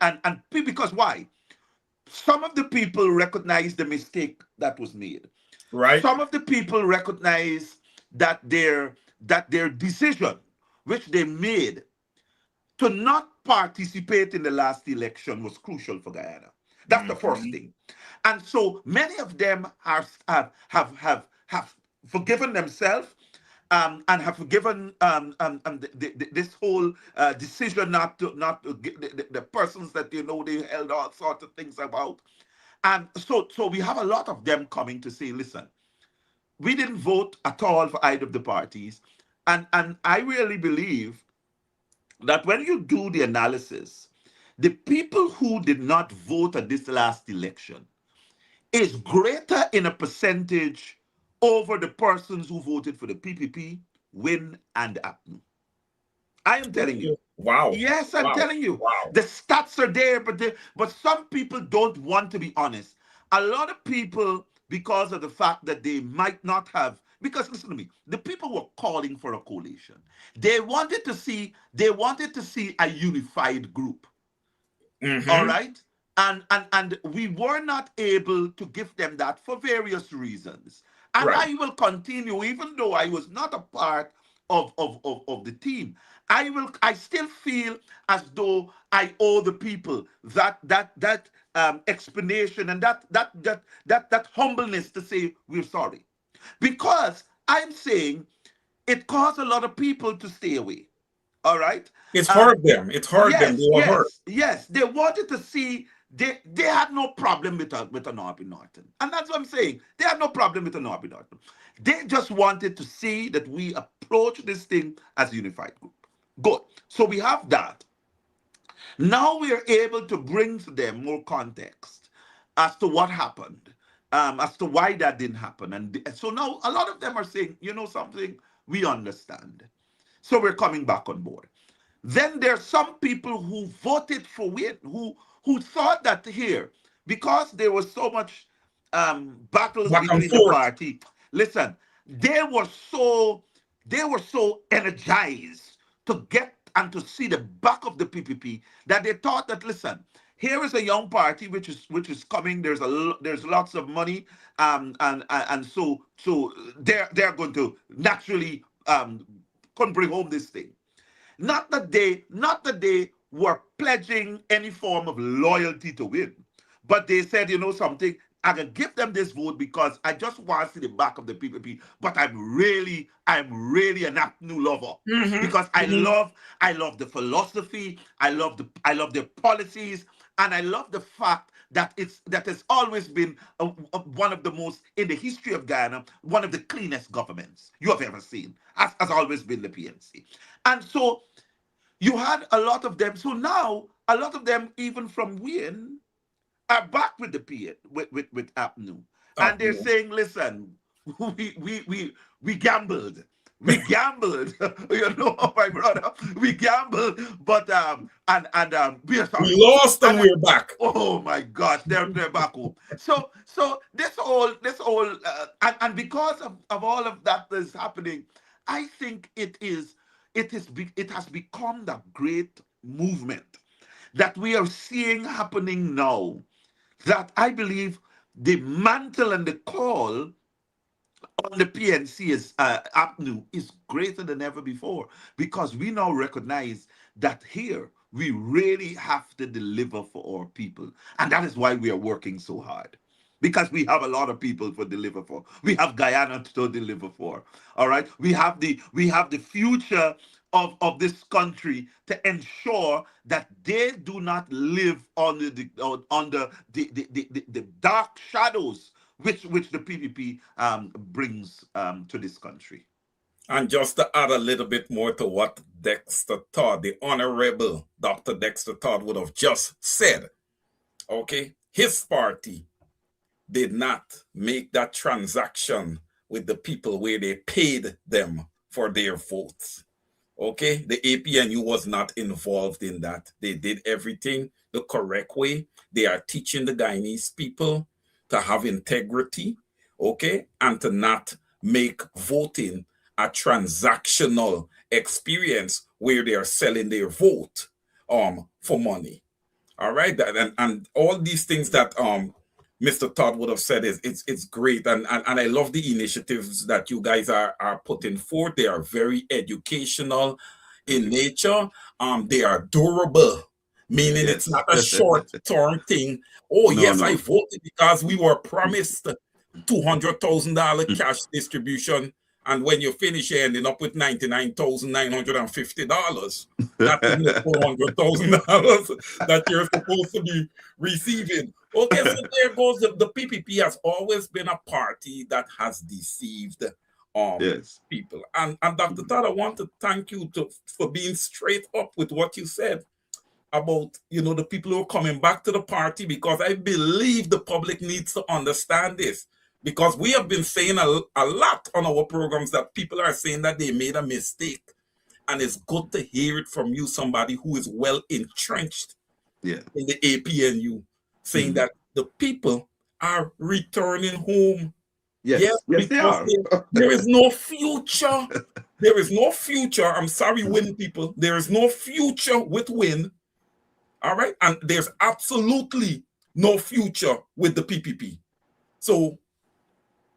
because why? Some of the people recognize the mistake that was made. Right? Some of the people recognize that their decision, which they made to not participate in the last election, was crucial for Guyana. That's the first Mhm. thing. And so many of them have forgiven themselves, and have forgiven this whole decision not to the persons that they held all sorts of things about. And so we have a lot of them coming to say, listen, we didn't vote at all for either of the parties. And I really believe that when you do the analysis, the people who did not vote at this last election is greater in a percentage over the persons who voted for the PPP, Win, and APNU. I am telling you. Wow. Yes, I'm Wow. telling you. Wow. The stats are there, but some people don't want to be honest. A lot of people, because of the fact that they might not have, because listen to me, the people were calling for a coalition. They wanted to see a unified group. All right. And we were not able to give them that for various reasons. And Right. I will continue, even though I was not a part of the team. I still feel as though I owe the people that explanation and that humbleness to say we're sorry. Because I'm saying it caused a lot of people to stay away. All right. It's hurt them. It hurt them. They were hurt. Yes. They wanted to see. They had no problem with an Arby Norton, and that's what I'm saying. They had no problem with an Arby Norton. They just wanted to see that we approach this thing as a unified group. Good. So we have that. Now we are able to bring to them more context as to what happened, as to why that didn't happen, and so now a lot of them are saying, you know something, we understand. So we're coming back on board. Then there's some people who voted for Win, who thought that here, because there was so much battles between the party. Listen, they were so energized to get and to see the back of the PPP that they thought that, listen, here is a young party which is coming. There's lots of money, and so they're going to naturally come bring home this thing. Not that they were pledging any form of loyalty to Win, but they said, you know something, I can give them this vote because I just want to see the back of the PPP. But I'm really an APNU lover because I love the philosophy, I love their policies, and I love the fact that has always been one of the most, in the history of Guyana, one of the cleanest governments you have ever seen, has always been the PNC. And so you had a lot of them. So now a lot of them, even from Win, are back with the PN, with APNU. And they're saying, listen, we gambled. We gambled, you know, my brother. We gambled, but we are sorry. We lost and we're back. Oh my gosh, they're back home. So this all and because of all of that is happening, I think it has become that great movement that we are seeing happening now. That I believe the mantle and the call on the PNC is APNU is greater than ever before, because we now recognize that here we really have to deliver for our people, and that is why we are working so hard, because we have a lot of people to deliver for. We have Guyana to deliver for. All right, we have the future of this country to ensure that they do not live under the dark shadows which the PPP brings to this country. And just to add a little bit more to what Dexter Todd, the Honorable Dr. Dexter Todd, would have just said, okay, his party did not make that transaction with the people where they paid them for their votes. Okay, the APNU was not involved in that. They did everything the correct way. They are teaching the Guyanese people to have integrity, okay, and to not make voting a transactional experience where they are selling their vote for money. All right, and all these things that Mr. Todd would have said it's great, and I love the initiatives that you guys are putting forth. They are very educational in nature. They are durable, meaning it's not a short-term thing. Oh, no, yes, no. I voted because we were promised $200,000 cash distribution, and when you finish, you're ending up with $99,950. That's $400,000 that you're supposed to be receiving. Okay, so there goes the PPP has always been a party that has deceived people. And Dr. Todd, I want to thank you for being straight up with what you said about, you know, the people who are coming back to the party, because I believe the public needs to understand this. Because we have been saying a lot on our programs that people are saying that they made a mistake. And it's good to hear it from you, somebody who is well entrenched in the APNU, saying that the people are returning home. Yes, they are. There is no future. There is no future. I'm sorry, Win people. There is no future with Win All right. And there's absolutely no future with the PPP. So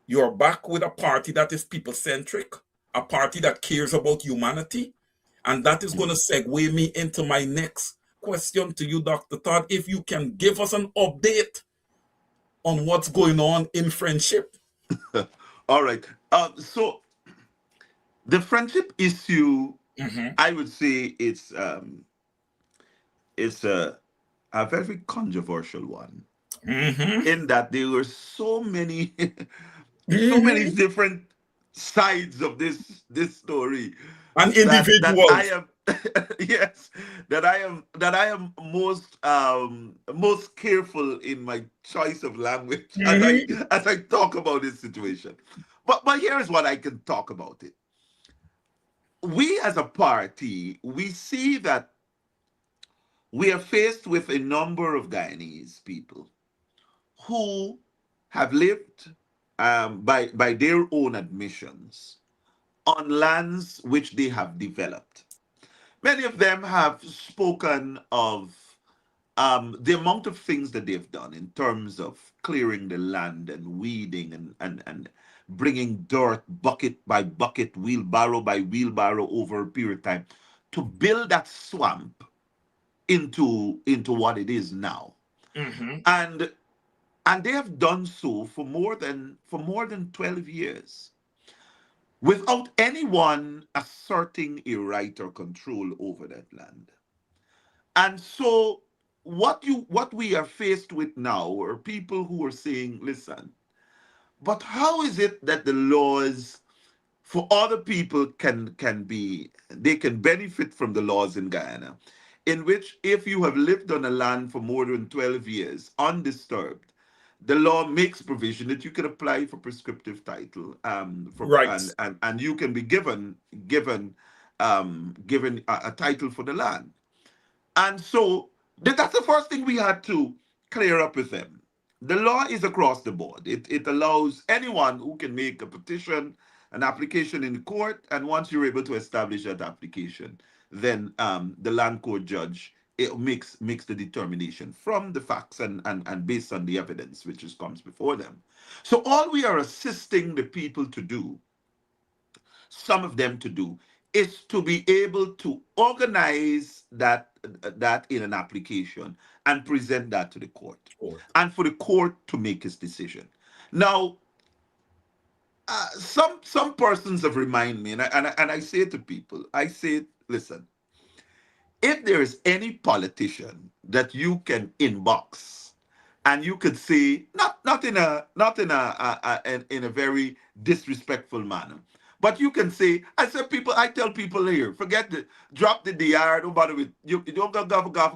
you're back with a party that is people centric, a party that cares about humanity. And that is going to segue me into my next question to you, Dr. Todd. If you can give us an update on what's going on in friendship. All right. So the friendship issue, I would say it's a very controversial one. In that there were so many so many different sides of this story, And that I individuals. am yes, that I am most careful in my choice of language as I talk about this situation. But here is what I can talk about it. We as a party, we see that we are faced with a number of Guyanese people who have lived, by their own admissions, on lands which they have developed. Many of them have spoken of the amount of things that they've done in terms of clearing the land and weeding and bringing dirt bucket by bucket, wheelbarrow by wheelbarrow over a period of time to build that swamp into what it is now. And they have done so for more than 12 years without anyone asserting a right or control over that land. And so what we are faced with now are people who are saying, listen, but how is it that the laws for other people can benefit from the laws in Guyana, in which if you have lived on a land for more than 12 years undisturbed, the law makes provision that you can apply for prescriptive title, Right. and you can be given a title for the land. And so that's the first thing we had to clear up with them. The law is across the board. It allows anyone who can make a petition, an application in court, and once you're able to establish that application, then the land court judge makes the determination from the facts and based on the evidence which comes before them. So all we are assisting the people to do, some of them to do, is to be able to organize that in an application and present that to the court, and for the court to make its decision. Now, some persons have reminded me, and I say to people, I say, listen, if there is any politician that you can inbox and you could say, not in a very disrespectful manner, but you can say, I tell people here, drop the DR, don't bother with, you don't go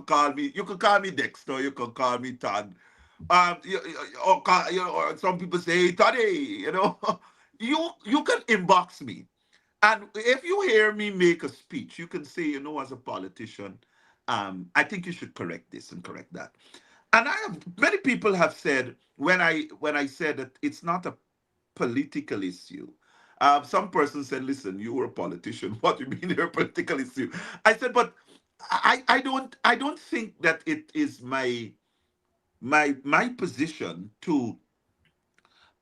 call me, you can call me Dexter, you can call me Todd, or some people say, hey, Toddy, you can inbox me. And if you hear me make a speech, you can say, as a politician, I think you should correct this and correct that. And many people have said, when I said that it's not a political issue, some person said, listen, you were a politician. What do you mean you're a political issue? I said, but I don't think that it is my position to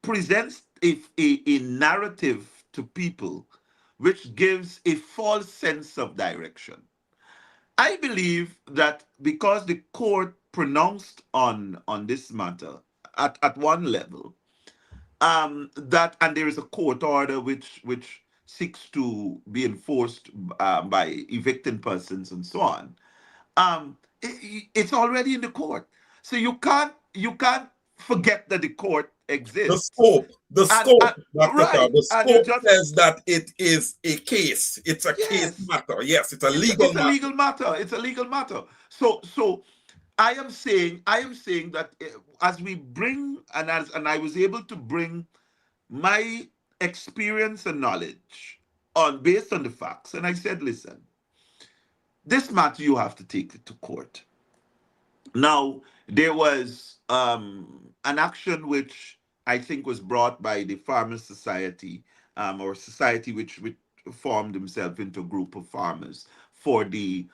present a narrative to people which gives a false sense of direction. I believe that because the court pronounced on this matter at one level, that, and there is a court order which seeks to be enforced by evicting persons and so on. It's already in the court, so you can't forget that the court exists. The scope, Dr. Right. Todd, the scope says that it is a case. It's a case matter. Yes, it's a legal matter. It's a legal matter. So I am saying that as we bring, and I was able to bring my experience and knowledge based on the facts, and I said, listen, this matter you have to take it to court. Now, there was an action which I think was brought by the Farmers Society, or society which formed himself into a group of farmers for the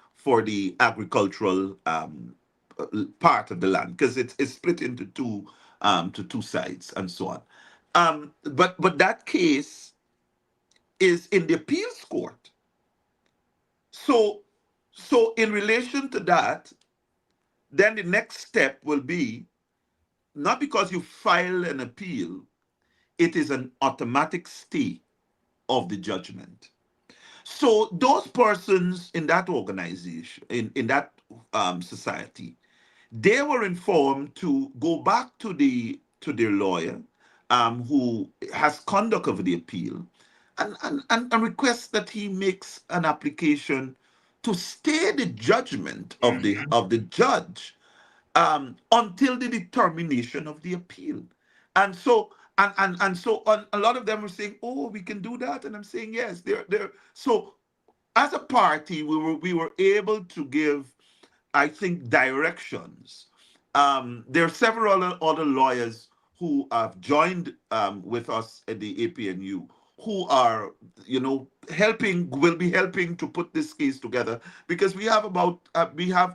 agricultural part of the land, because it's split into two, to two sides and so on. But that case is in the appeals court. So in relation to that, then the next step will be, not because you file an appeal, it is an automatic stay of the judgment. So those persons in that organization, in that society, they were informed to go back to their lawyer, who has conduct of the appeal, and request that he makes an application to stay the judgment of the judge, until the determination of the appeal. And so a lot of them were saying, "Oh, we can do that," and I'm saying, "Yes." They're so, as a party, we were able to give, I think, directions. There are several other lawyers who have joined, with us at the APNU, who are, will be helping to put this case together, because we have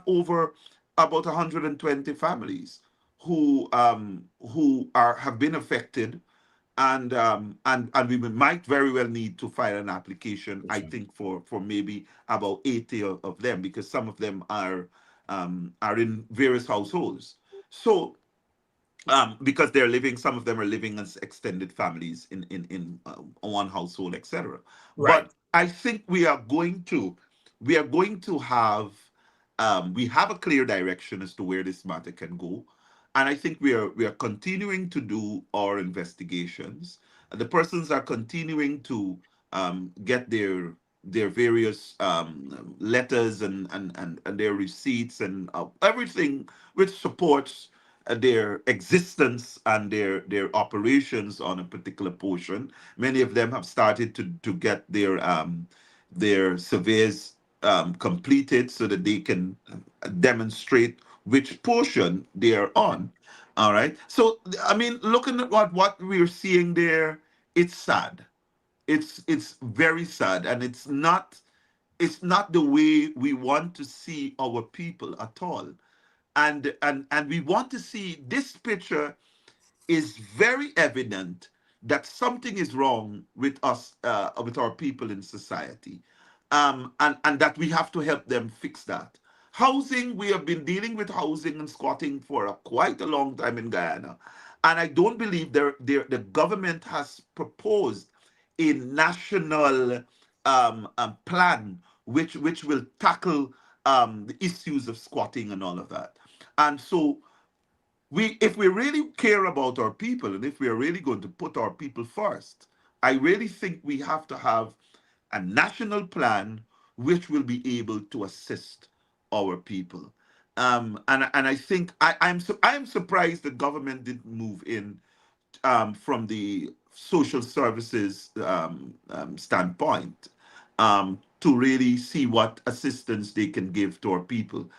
over about 120 families who have been affected, and we might very well need to file an application, I think, for maybe about 80 of them, because some of them are in various households. So, because some of them are living as extended families in one household, etc. Right. But I think we are going to have, we have a clear direction as to where this matter can go, and I think we are continuing to do our investigations. The persons are continuing to, get their various, letters and their receipts, and everything which supports, their existence and their operations on a particular portion. Many of them have started to get their surveys, completed, so that they can demonstrate which portion they are on. All right. So, I mean, looking at what we're seeing there, it's sad. It's very sad, and it's not the way we want to see our people at all. And we want to see, this picture is very evident that something is wrong with us, with our people in society, and that we have to help them fix that. Housing, we have been dealing with housing and squatting for quite a long time in Guyana, and I don't believe the government has proposed a national, plan which will tackle, the issues of squatting and all of that. And so, if we really care about our people, and if we are really going to put our people first, I really think we have to have a national plan which will be able to assist our people. And I think, I am surprised the government didn't move in, from the social services, standpoint, to really see what assistance they can give to our people.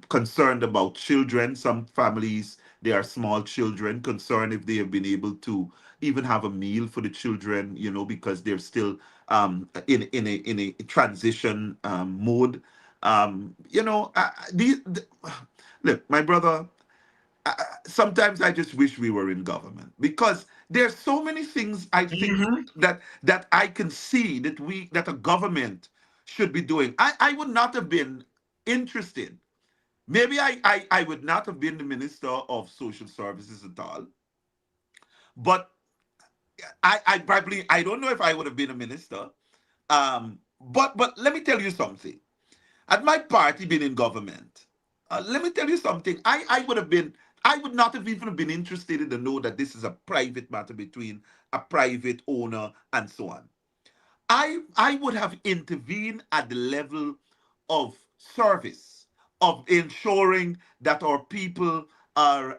Concerned about children. Some families, they are small children, concerned if they have been able to even have a meal for the children, because they're still, in a transition, mode. Look, my brother, sometimes I just wish we were in government, because there's so many things I think that I can see that a government should be doing. I would not have been interested. Maybe I would not have been the minister of social services at all. But I don't know if I would have been a minister. But let me tell you something. Had my party been in government, let me tell you something. I would not have even been interested in to know that this is a private matter between a private owner and so on. I would have intervened at the level of service, of ensuring that our people are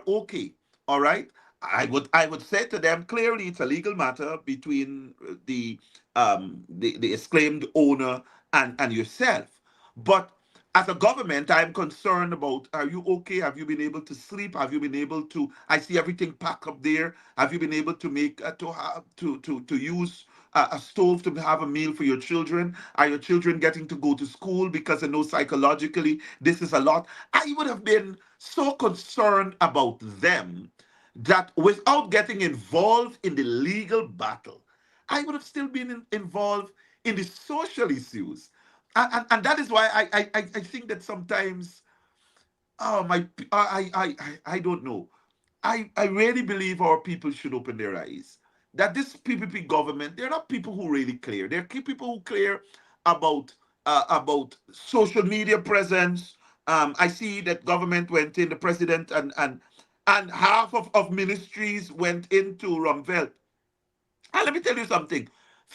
okay. All right. I would say to them clearly, it's a legal matter between the exclaimed owner and yourself. But as a government, I'm concerned about, are you okay? Have you been able to sleep? Have you been able to, I see everything packed up there. Have you been able to make, to have, to use, a stove to have a meal for your children? Are your children getting to go to school? Because I know psychologically this is a lot. I would have been so concerned about them that without getting involved in the legal battle, I would have still been involved in the social issues. And that is why I think that sometimes, oh my, I don't know. I really believe our people should open their eyes. That this PPP government, they're not people who really care. They're people who care about social media presence. I see that government went in, the president and half of ministries went into Rumvelt. And let me tell you something.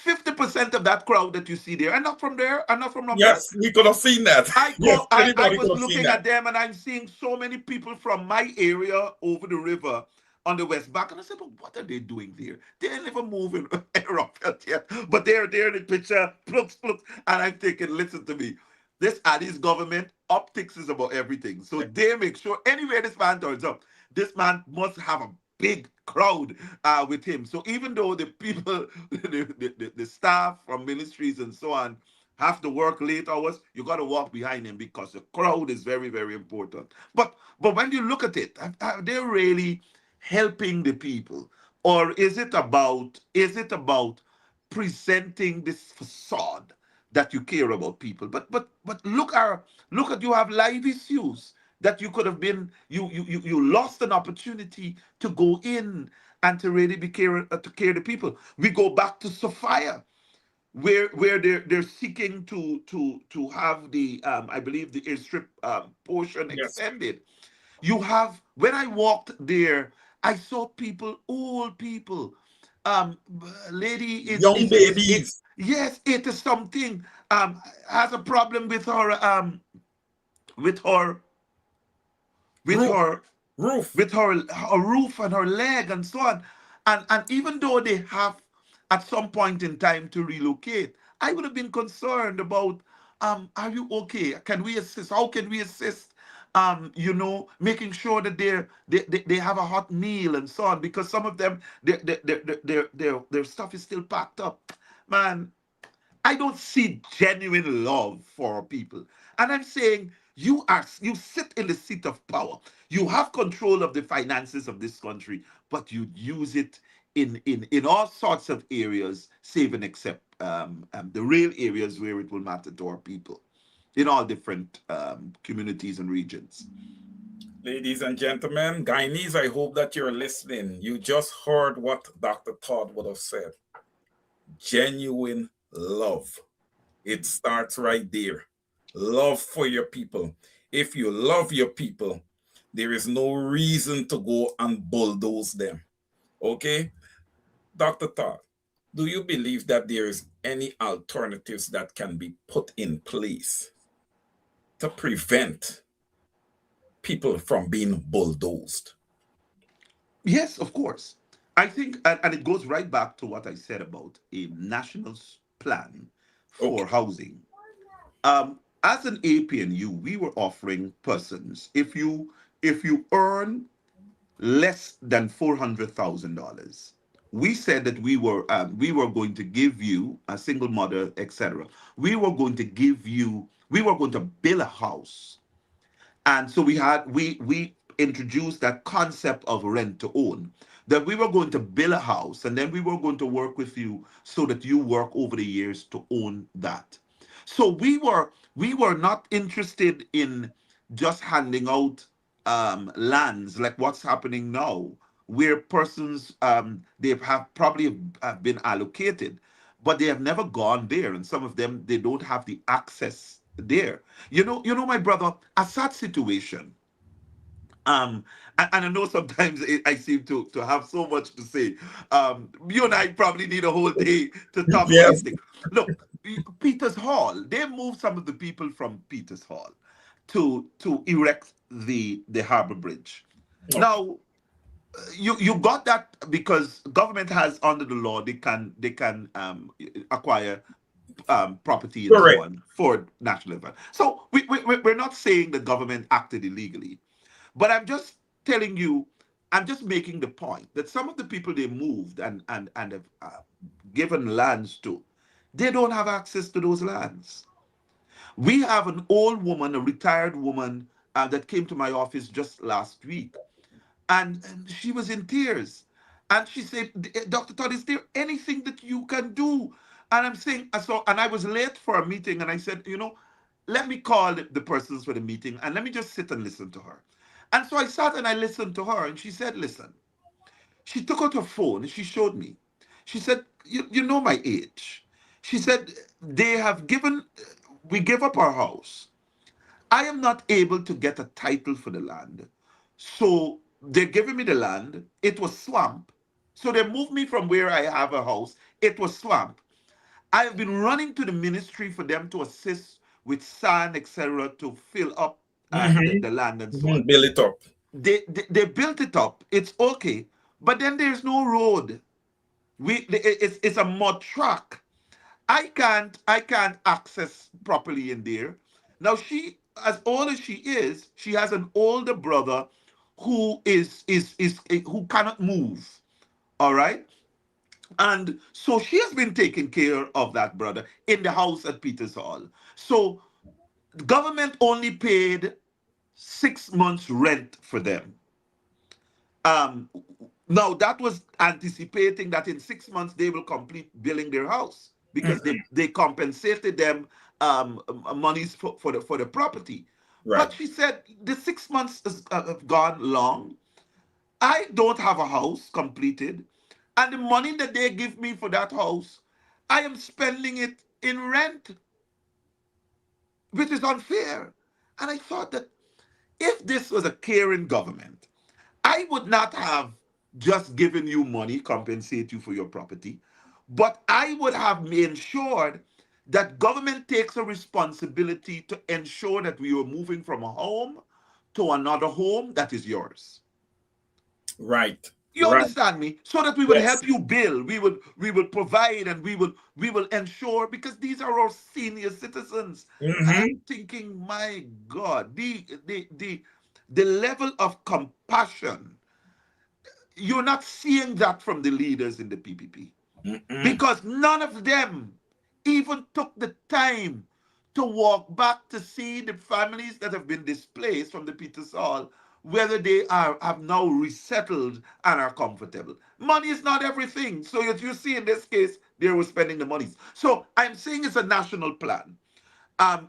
50% of that crowd that you see there are not from there, are not from Rumvelt. Yes, we could have seen that. Yes, I anybody was could have seen looking that. at them and I'm seeing so many people from my area over the river on the west bank. And I said, but what are they doing there? They never moving around yet. But they're there in the picture, plooks, plooks. And I'm thinking, listen to me. This Addis government optics is about everything. So they make sure anywhere this man turns up, this man must have a big crowd with him. So even though the people, the staff from ministries and so on have to work late hours, you got to walk behind him because the crowd is very, very important. But when you look at it, are they really helping the people, or is it about presenting this facade that you care about people? But look at you have live issues that you could have been you lost an opportunity to go in and to really be care the people. We go back to Sophia where they're seeking to have the I believe the airstrip portion Yes, extended. You have when I walked there, I saw people, old people, lady young is it babies. yes, it is something has a problem with her with Roof, her roof. with her roof and her leg and so on. And even though they have at some point in time to relocate, I would have been concerned about are you okay? Can we assist? How can we assist? Making sure that they have a hot meal and so on, because some of them their stuff is still packed up. Man, I don't see genuine love for people. And I'm saying you sit in the seat of power. You have control of the finances of this country, but you use it in all sorts of areas, save and except the real areas where it will matter to our people in all different communities and regions. Ladies and gentlemen, Guyanese, I hope that you're listening. You just heard what Dr. Todd would have said. Genuine love. It starts right there. Love for your people. If you love your people, there is no reason to go and bulldoze them. Okay? Dr. Todd, do you believe that there is any alternatives that can be put in place to prevent people from being bulldozed? Yes, of course. I think, and it goes right back to what I said about a national plan for Okay. housing. As an APNU, we were offering persons if you earn less than $400,000. We said that we were going to give you a single mother, etc. We were going to build a house, and so we introduced that concept of rent to own, that we were going to build a house and then we were going to work with you so that you work over the years to own that. So we were not interested in just handing out lands like what's happening now, where persons they have probably have been allocated, but they have never gone there, and some of them they don't have the access there. My brother, a sad situation. And I know sometimes I seem to have so much to say. You and I probably need a whole day to talk about these Yes. things. Look, Peters Hall, they moved some of the people from Peters Hall to erect the harbor bridge. Okay. Now, you got that because government has under the law they can acquire property and so Correct. on for national event. So we're not saying the government acted illegally, but I'm just telling you, I'm just making the point that some of the people they moved and have given lands to, they don't have access to those lands. We have an old woman, a retired woman, that came to my office just last week, and she was in tears. And she said, Dr. Todd, is there anything that you can do? And I'm saying, and I was late for a meeting, and I said, let me call the persons for the meeting and let me just sit and listen to her. And so I sat and I listened to her, and she said, listen, she took out her phone and she showed me. She said, you know my age. She said, we gave up our house. I am not able to get a title for the land. So they're giving me the land. It was swamp. So they moved me from where I have a house. It was swamp. I have been running to the ministry for them to assist with sand, etc., to fill up the land and so on. Build it up. They built it up. It's okay, but then there's no road. It's a mud track. I can't access properly in there. Now she, as old as she is, she has an older brother who who cannot move. All right. And so she has been taking care of that brother in the house at Peters Hall. So the government only paid 6 months rent for them. Now that was anticipating that in 6 months they will complete building their house, because they compensated them monies for the property. Right. But she said the 6 months have gone long. I don't have a house completed, and the money that they give me for that house, I am spending it in rent, which is unfair. And I thought that if this was a caring government, I would not have just given you money, compensate you for your property, but I would have ensured that government takes a responsibility to ensure that we are moving from a home to another home that is yours. Right. You understand me? So that we will help you build, we will provide, and we will ensure, because these are our senior citizens. And I'm thinking, my God, the level of compassion, you're not seeing that from the leaders in the PPP. Because none of them even took the time to walk back to see the families that have been displaced from the Peters Hall, whether they have now resettled and are comfortable. Money is not everything. So as you see in this case, they were spending the money. So I'm saying it's a national plan.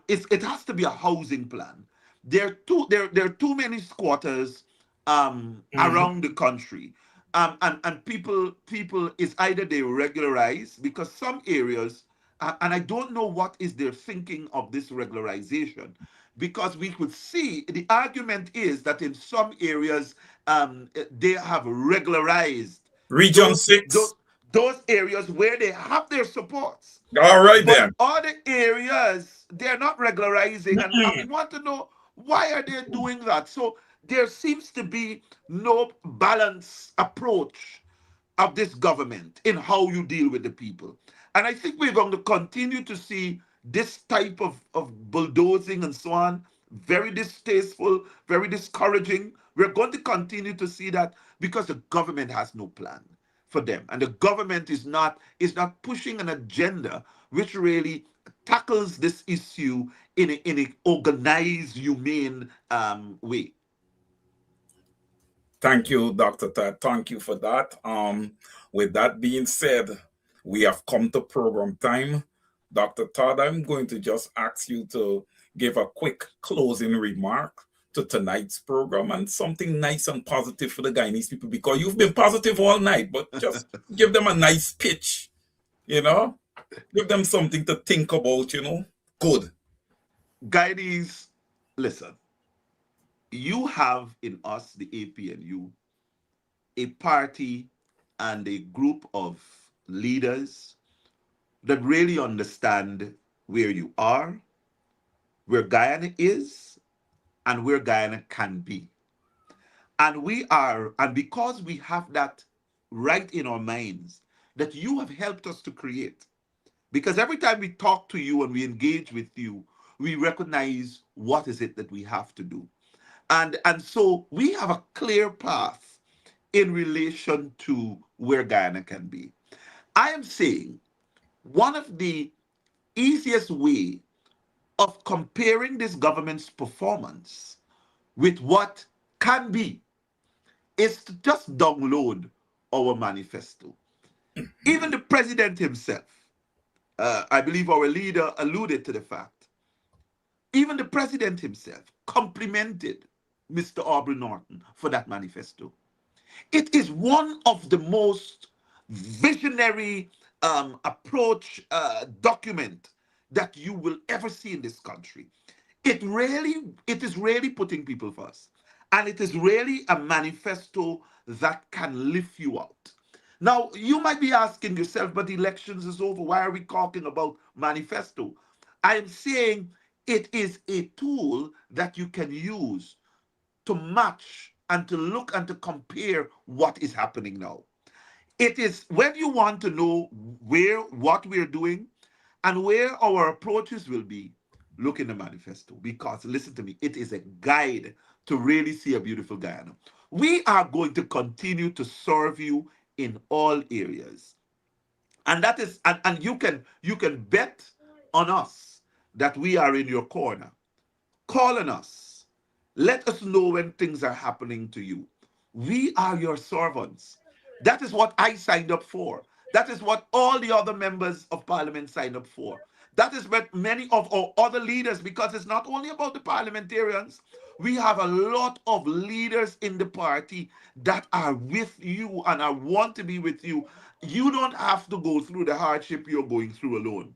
It has to be a housing plan. There are too many squatters around the country. And people is either they regularize, because some areas, and I don't know what is their thinking of this regularization, because we could see the argument is that in some areas they have regularized Region 6, those areas where they have their supports. All right, but then other areas they're not regularizing, and we want to know why are they doing that. So there seems to be no balanced approach of this government in how you deal with the people. And I think we're going to continue to see this type of bulldozing and so on, very distasteful, very discouraging. We're going to continue to see that because the government has no plan for them. And the government is not pushing an agenda which really tackles this issue in an organized, humane way. Thank you, Dr. Todd. Thank you for that. With that being said, we have come to program time. Dr. Todd, I'm going to just ask you to give a quick closing remark to tonight's program and something nice and positive for the Guyanese people, because you've been positive all night, but just give them a nice pitch, give them something to think about, Good. Guyanese, listen. You have in us, the APNU, a party and a group of leaders that really understand where you are, where Guyana is, and where Guyana can be. And because we have that right in our minds, that you have helped us to create. Because every time we talk to you and we engage with you, we recognize what is it that we have to do. And so we have a clear path in relation to where Guyana can be. I am saying one of the easiest way of comparing this government's performance with what can be is to just download our manifesto. Even the president himself, I believe our leader alluded to the fact, even the president himself complimented Mr. Aubrey Norton for that manifesto. It is one of the most visionary approach document that you will ever see in this country. It is really putting people first. And it is really a manifesto that can lift you out. Now, you might be asking yourself, but elections is over. Why are we talking about manifesto? I am saying it is a tool that you can use to match and to look and to compare what is happening now. It is when you want to know what we're doing and where our approaches will be, look in the manifesto, because listen to me, it is a guide to really see a beautiful Guyana. We are going to continue to serve you in all areas. And that is, and you can bet on us that we are in your corner. Call on us. Let us know when things are happening to you. We are your servants. That is what I signed up for. That is what all the other members of parliament signed up for. That is what many of our other leaders, because it's not only about the parliamentarians, we have a lot of leaders in the party that are with you and I want to be with you. You don't have to go through the hardship you're going through alone.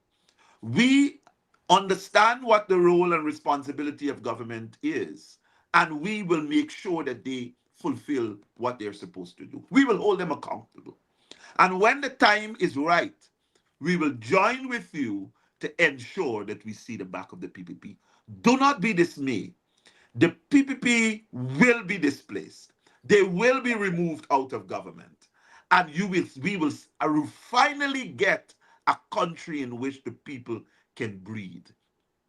We understand what the role and responsibility of government is, and we will make sure that they fulfill what they're supposed to do. We will hold them accountable. And when the time is right, we will join with you to ensure that we see the back of the PPP. Do not be dismayed. The PPP will be displaced. They will be removed out of government. And we will finally get a country in which the people can breathe.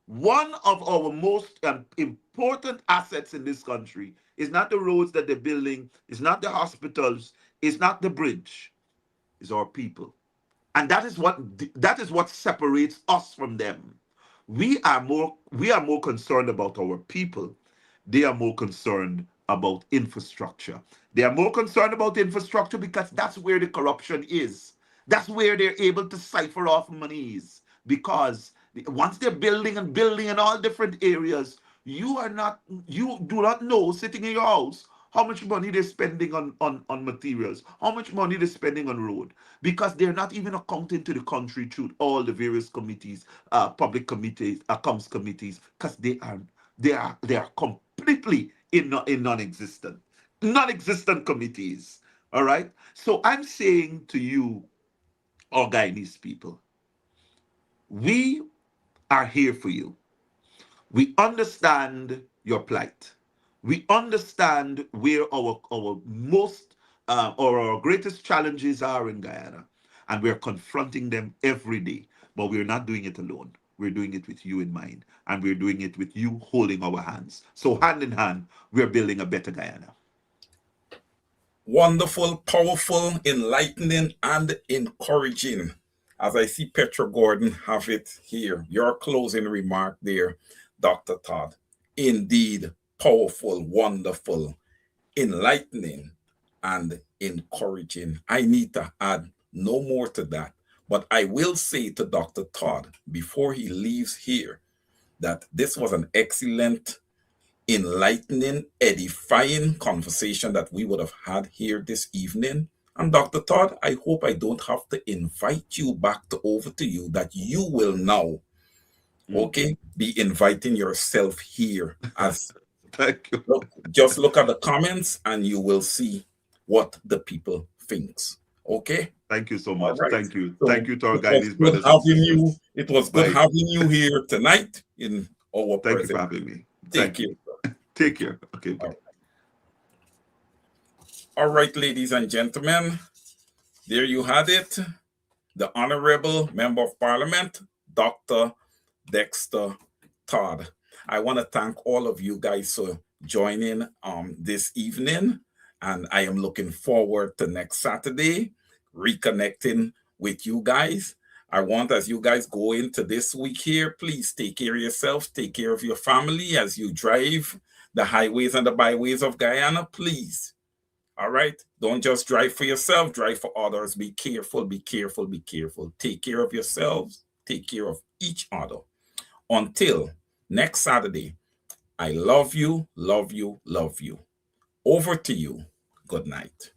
One of our most important assets in this country is not the roads that they're building, it's not the hospitals, it's not the bridge, it's our people. And that is what separates us from them. We are more concerned about our people. They are more concerned about infrastructure. They are more concerned about infrastructure because that's where the corruption is. That's where they're able to cipher off monies. Because once they're building in all different areas, you do not know, sitting in your house, how much money they're spending on materials, how much money they're spending on road, because they're not even accounting to the country through all the various committees, public committees, accounts committees, because they are completely in non-existent committees. All right. So I'm saying to you, all Guyanese people, we are here for you. We understand your plight. We understand where our most or our greatest challenges are in Guyana, and we're confronting them every day. But we're not doing it alone. We're doing it with you in mind, and we're doing it with you holding our hands. So hand in hand, we're building a better Guyana. Wonderful, powerful, enlightening, and encouraging. As I see Petra Gordon have it here, your closing remark there, Dr. Todd. Indeed, powerful, wonderful, enlightening, and encouraging. I need to add no more to that. But I will say to Dr. Todd before he leaves here that this was an excellent, enlightening, edifying conversation that we would have had here this evening. And Dr. Todd, I hope I don't have to invite you back over to you, that you will now, okay, be inviting yourself here. As Thank you. Just look at the comments and you will see what the people thinks. Okay? Thank you so much. Right. Thank you. So Thank you to our Guyanese brothers and sisters. It was good having you here tonight in our Thank presence. you for having me. Thank you. Take care. Okay. Bye. All right, ladies and gentlemen, there you had it. The Honorable Member of Parliament, Dr. Dexter Todd. I want to thank all of you guys for joining this evening. And I am looking forward to next Saturday, reconnecting with you guys. I want, as you guys go into this week here, please take care of yourself, take care of your family as you drive the highways and the byways of Guyana, please. All right? Don't just drive for yourself, drive for others. Be careful, be careful, be careful. Take care of yourselves, take care of each other. Until next Saturday, I love you, love you, love you. Over to you. Good night.